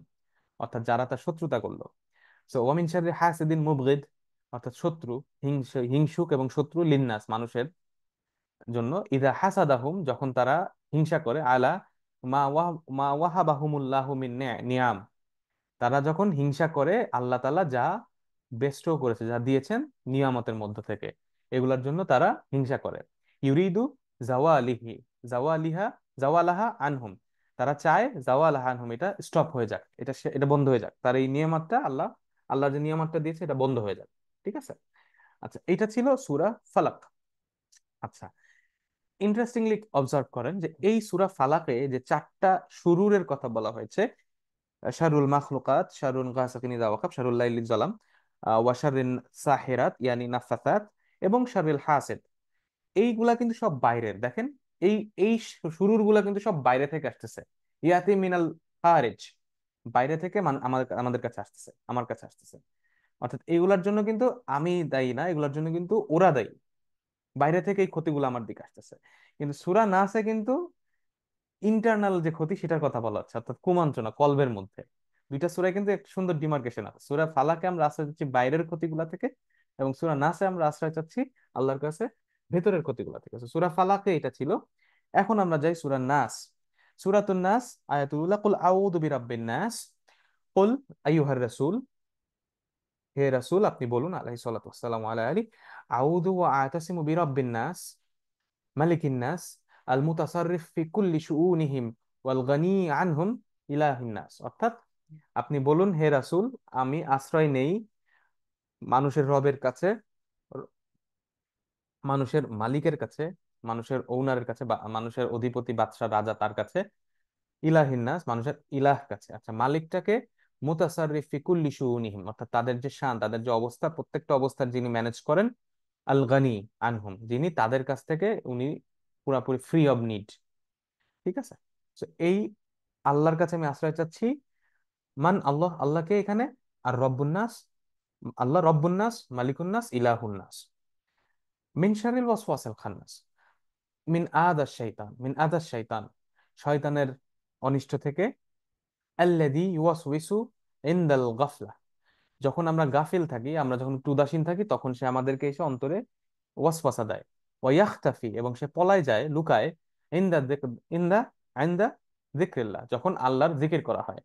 অর্থাৎ যারা তার শত্রুতা করলো। সো ওয়া মিন শাররি হাসিদিন মুবগিদ, অর্থাৎ শত্রু, হিংসুক এবং শত্রু, লিন্নাস মানুষের জন্য, ইদা হাসাদাহুম যখন তারা হিংসা করে, আলা মা ওয়াহাবাহুমুল্লাহু মিন নিয়াম, তারা যখন হিংসা করে আল্লাহ তাআলা যা বেস্ট করেছে, যা দিয়েছেন নিয়ামতের মধ্য থেকে, এগুলোর জন্য তারা হিংসা করে। ইউরিদু জাওয়ালিহি জাওয়ালিহা জাওয়ালাহা আনহুম, তারা চায় জাওয়ালাহা আনহুম, এটা স্টপ হয়ে যাক, এটা বন্ধ হয়ে যাক, তার এই নিয়ামতটা, আল্লাহ যে নিয়ামতটা দিয়েছে এটা বন্ধ হয়ে যাক। ঠিক আছে। আচ্ছা, এটা ছিল সূরা ফালাক। আচ্ছা, ইন্টারেস্টিংলি অবজার্ভ করেন যে এই সূরা ফালাকে যে চারটা শুরুরের কথা বলা হয়েছে, শারুল মাখলুকাত, শারুল গাসাকিন ইযা ওয়াকাব, শারুল লাইলি যালাম, ওয়া শাররিন সাহিরাত ইয়ানি নাফাসাত, এবং শাররিল হাসিদ, এইগুলা কিন্তু সব বাইরের, দেখেন, এই এই শুরুর গুলা কিন্তু সব বাইরে থেকে আসতেছে। ইয়াতি মিনাল খারিজ, বাইরে থেকে আমাদের আমাদের কাছে আসতেছে, আমার কাছে আসতেছে। অর্থাৎ এইগুলার জন্য কিন্তু আমি দায়ী না, এগুলার জন্য কিন্তু ওরা দায়ী, বাইরে থেকে এই ক্ষতিগুলো আমার দিকে আসতেছে। কিন্তু সূরা নাসে কিন্তু ইন্টারনাল যে ক্ষতি সেটার কথা বলা হচ্ছে, অর্থাৎ কুমন্ত্রণা কলবের মধ্যে। দুইটা সূরায় কিন্তু একটা সুন্দর ডিমার্কেশন আছে। সূরা ফালাকে আমরা আশ্রয় চাচ্ছি বাইরের ক্ষতিগুলা থেকে, এবং সূরা নাসে আমরা আশ্রয় চাচ্ছি আল্লাহর কাছে ভেতরের ক্ষতিগুলা থেকে। সূরা ফালাকে এটা ছিল। এখন আমরা যাই সূরা নাস। সূরাতুন নাস আয়াতুল কুল আউযু বিরাব্বিন নাস, কুল আইয়ুহার রাসূল, হে রাসূল আপনি বলুন, আলাইহিস সালাতু ওয়াসসালামু আলা আলি, আউযু ওয়া আতাসিমু বিরাব্বিন নাস মালিকিন নাস আল মুতাসাররিফ ফি কুল্লি শুউনিহিম ওয়াল গনি আনহুম ইলাহিন নাস। অর্থাৎ আপনি বলুন হে রাসূল, আমি আশ্রয় নেই মানুষের রবের কাছে, মানুষের মালিকের কাছে, মানুষের ওনারের কাছে, বা মানুষের অধিপতি বাদশাহ রাজা তার কাছে, ইলাহিন নাস মানুষের ইলাহ কাছে। আচ্ছা, মালিকটাকে মুতাসাররিফ ফি কুল্লি শুউনিহিম, অর্থাৎ তাদের যে শান, তাদের যে অবস্থা, প্রত্যেকটা অবস্থার যিনি ম্যানেজ করেন, আল গানি আনহুম, যিনি তাদের কাছ থেকে, উনি পুরাপুরি ফ্রি অব নিড। ঠিক আছে। তো এই আল্লাহর কাছে আমি আশ্রয় চাচ্ছি। আল্লাহ, আল্লাহকে এখানে, আর রব্বুন্নাস, আল্লাহ রব্বুন্নাস, মালিকুন্নাস, ইলাহুন্নাস, মিন শারিল ওয়াসওয়াসিল খান্নাস, মিন আদাশ শাইতান, শয়তানের অনিষ্ট থেকে, আল্লাযী ইউওয়াসউইসু ইনদাল গাফলা, যখন আমরা গাফিল থাকি, আমরা যখন একটু উদাসীন থাকি, তখন সে আমাদেরকে এসে অন্তরে ওয়াসওয়াসা দেয়। ওয়াইয়াখতাফি, এবং সে পলায় যায়, লুকায়, ইনদা ইনদা ইনদা যিকরিল্লাহ, যখন আল্লাহর জিকির করা হয়।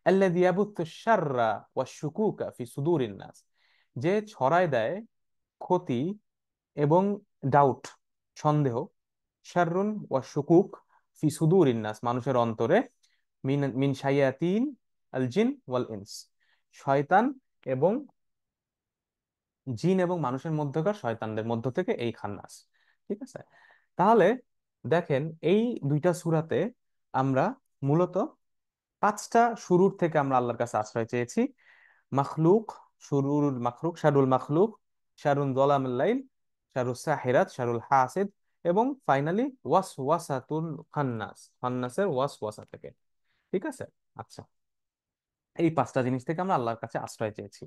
আল্লাযী ইয়াবুতু শাররা ওয়াশ শুকুকা ফি সুদুরিন নাস, যে ছড়ায় দেয় ক্ষতি এবং ডাউট, সন্দেহ, শাররুন ওয়া শুকুক ফি সুদুরিন নাস, মানুষের অন্তরে, মিন মিন শায়াতিন আল জিন ওয়াল ইনস, শয়তান এবং জিন এবং মানুষের মধ্যকার শয়তানদের মধ্য থেকে এই খান্নাস। ঠিক আছে। তাহলে দেখেন, এই দুইটা সূরাতে আমরা মূলত পাঁচটা শুরুর থেকে আমরা আল্লাহর কাছে আশ্রয় চেয়েছি। মাখলুক, শুরুর মাখলুক, শারুল মাখলুক, শারুল যালামিল লাইল, শারুল সাহিরাত, শারুল হাসিদ, এবং ফাইনালি ওয়াসওয়াসাতুল খান্নাস, খান্নাসের ওয়াসওয়াসা থেকে। ঠিক আছে। আচ্ছা, এই পাঁচটা জিনিস থেকে আমরা আল্লাহর কাছে আশ্রয় চেয়েছি।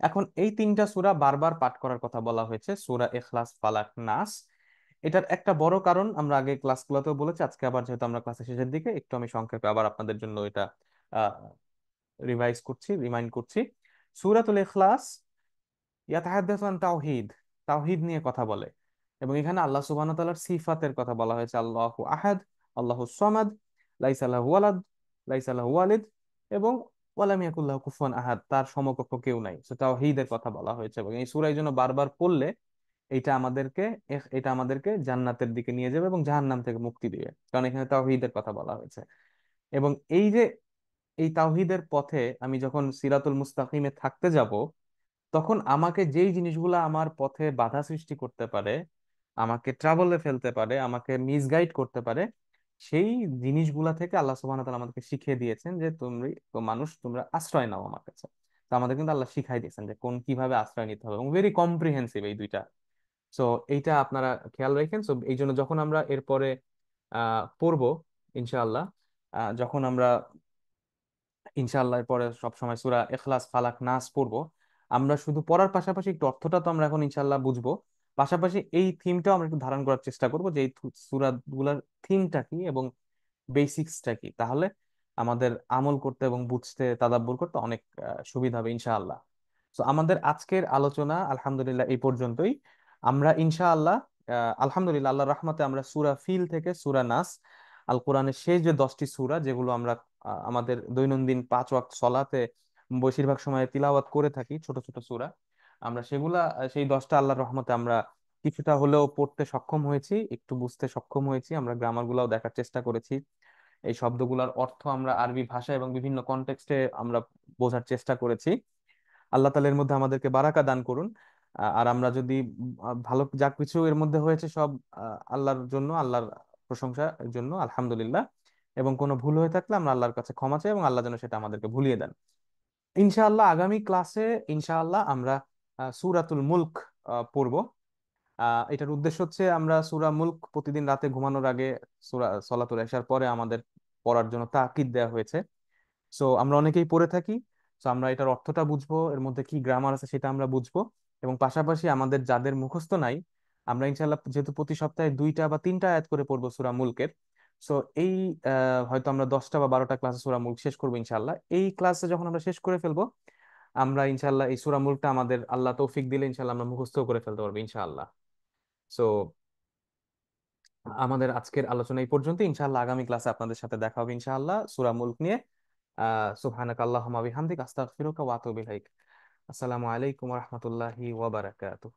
এখন এই তিনটা সূরা বারবার পাঠ করার কথা বলা হয়েছে, সূরা ইখলাস, ফালাক, নাস। এটার একটা বড় কারণ আমরা আগে ক্লাসগুলোতেও বলেছি, আজকে আবার যেহেতু আমরা ক্লাসের শেষের দিকে, একটু আমি সংক্ষেপে আবার আপনাদের জন্য এটা রিভাইজ করছি, রিমাইন্ড করছি। সূরাতুল ইখলাস ইয়াতাহাদ্দাসু আন তাওহীদ, তাওহীদ নিয়ে কথা বলে, এবং এখানে আল্লাহ সুবহানাহু ওয়া তাআলার সিফাতের কথা বলা হয়েছে, আল্লাহু আহাদ, আল্লাহু সামাদ, লাইসা লাহু ওয়ালাদ, লাইসা লাহু ওয়ালিদ, এবং ওয়ালাম ইয়াকুল লাহু কুফুয়ান আহাদ, তার সমকক্ষ কেউ নাই। সো তাওহীদের কথা বলা হয়েছে, এবং এই সূরা এই জন্য বারবার পড়লে এটা আমাদেরকে জান্নাতের দিকে নিয়ে যাবে এবং জাহান্নাম থেকে মুক্তি দিবে, কারণ এখানে তাওহীদের কথা বলা হয়েছে। এবং এই যে এই তাওহীদের পথে আমি যখন সিরাতুল মুস্তাকিমে থাকতে যাব, তখন আমাকে যেই জিনিসগুলো আমার পথে বাধা সৃষ্টি করতে পারে, আমাকে ট্রাবলে ফেলতে পারে, আমাকে মিসগাইড করতে পারে, সেই জিনিসগুলা থেকে আল্লাহ সুবহানাহু ওয়া তাআলা আমাদেরকে শিখিয়ে দিয়েছেন যে তোমরা আশ্রয় নাও আমার কাছে। তো আমাদের কিন্তু আল্লাহ শিখাই দিয়েছেন যে কিভাবে আশ্রয় নিতে হবে, এবং ভেরি কম্প্রিহেন্সিভ এই দুইটা। সো এইটা আপনারা খেয়াল রাখেন। সো এই জন্য যখন আমরা এরপরে পড়বো ইনশাআল্লাহ, যখন আমরা ইনশাআল্লাহ পরে সব সময় সূরা ইখলাস, ফালাক, নাস পড়বো, আমরা শুধু পড়ার পাশাপাশি একটু অর্থটা তো আমরা এখন ইনশাআল্লাহ বুঝবো, পাশাপাশি এই থিমটাও আমরা একটু ধারণ করার চেষ্টা করবো, যে এই সূরা গুলার থিমটা কি এবং বেসিক্সটা কি। তাহলে আমাদের আমল করতে এবং বুঝতে, তাদাব্বুর করতে অনেক সুবিধা হবে ইনশাআল্লাহ। তো আমাদের আজকের আলোচনা আলহামদুলিল্লাহ এই পর্যন্তই। আমরা ইনশাআল্লাহ আলহামদুলিল্লাহ আল্লাহর রহমতে আমরা সূরা ফিল থেকে সূরা নাস, আল কোরআনের শেষ যে 10টি সূরা যেগুলো আমরা আমাদের দৈনন্দিন 5 ওয়াক্ত সলাতে বেশিরভাগ সময় তিলাওয়াত করে থাকি, ছোট ছোট সূরা, আমরা সেগুলা সেই 10টা আল্লাহর রহমতে আমরা কিছুটা হলেও পড়তে সক্ষম হয়েছি, একটু বুঝতে সক্ষম হয়েছি, আমরা গ্রামার গুলাও দেখার চেষ্টা করেছি, এই শব্দগুলোর অর্থ আমরা আরবি ভাষা এবং বিভিন্ন কনটেক্সটে আমরা বোঝার চেষ্টা করেছি। আল্লাহ তাআলা এর মধ্যে আমাদেরকে বারাকা দান করুন। আর আমরা যদি ভালো যা কিছু এর মধ্যে হয়েছে সব আল্লাহর জন্য, আল্লাহর প্রশংসার জন্য আলহামদুলিল্লাহ। এবং কোনো ভুল হয়ে থাকলে আমরা আল্লাহর কাছে ক্ষমা চাই এবং আল্লাহ যেন সেটা আমাদেরকে ভুলিয়ে দেন। ইনশাআল্লাহ আগামী ক্লাসে ইনশাআল্লাহ আমরা সূরাতুল মুলক পড়ব। এটার উদ্দেশ্য হচ্ছে আমরা সূরা মুলক প্রতিদিন রাতে ঘুমানোর আগে, সূরা সলাতুল এশার পরে আমাদের পড়ার জন্য তাকিদ দেওয়া হয়েছে। সো আমরা অনেকেই পড়ে থাকি। সো আমরা এটার অর্থটা বুঝবো, এর মধ্যে কি গ্রামার আছে সেটা আমরা বুঝবো, এবং পাশাপাশি আমাদের যাদের মুখস্থ নাই, আমরা ইনশাল্লাহ যেহেতু প্রতি সপ্তাহে 2টা বা 3টা আয়াত করে পড়বো সূরা মুলকের। সো এই হয়তো আমরা 10টা বা 12টা ক্লাসে সূরা মুলক শেষ করবো ইনশাল্লাহ। এই ক্লাসে যখন আমরা শেষ করে ফেলবো, আমরা ইনশাল্লাহ এই সূরা মুলকটা আমাদের আল্লাহ তৌফিক দিলে ইনশাল্লাহ আমরা মুখস্থ করে ফেলতে পারবো ইনশাআল্লাহ। সো আমাদের আজকের আলোচনা এই পর্যন্ত। ইনশাআল্লাহ আগামী ক্লাসে আপনাদের সাথে দেখা হবে ইনশাআল্লাহ সূরা মুলক নিয়ে। সুবহানাকা আল্লাহুম্মা বিহামদিক আস্তাগফিরুকা ওয়া আতুবু ইলাইক। আসসালামু আলাইকুম ওয়া রাহমাতুল্লাহি ওয়া বারাকাতুহু।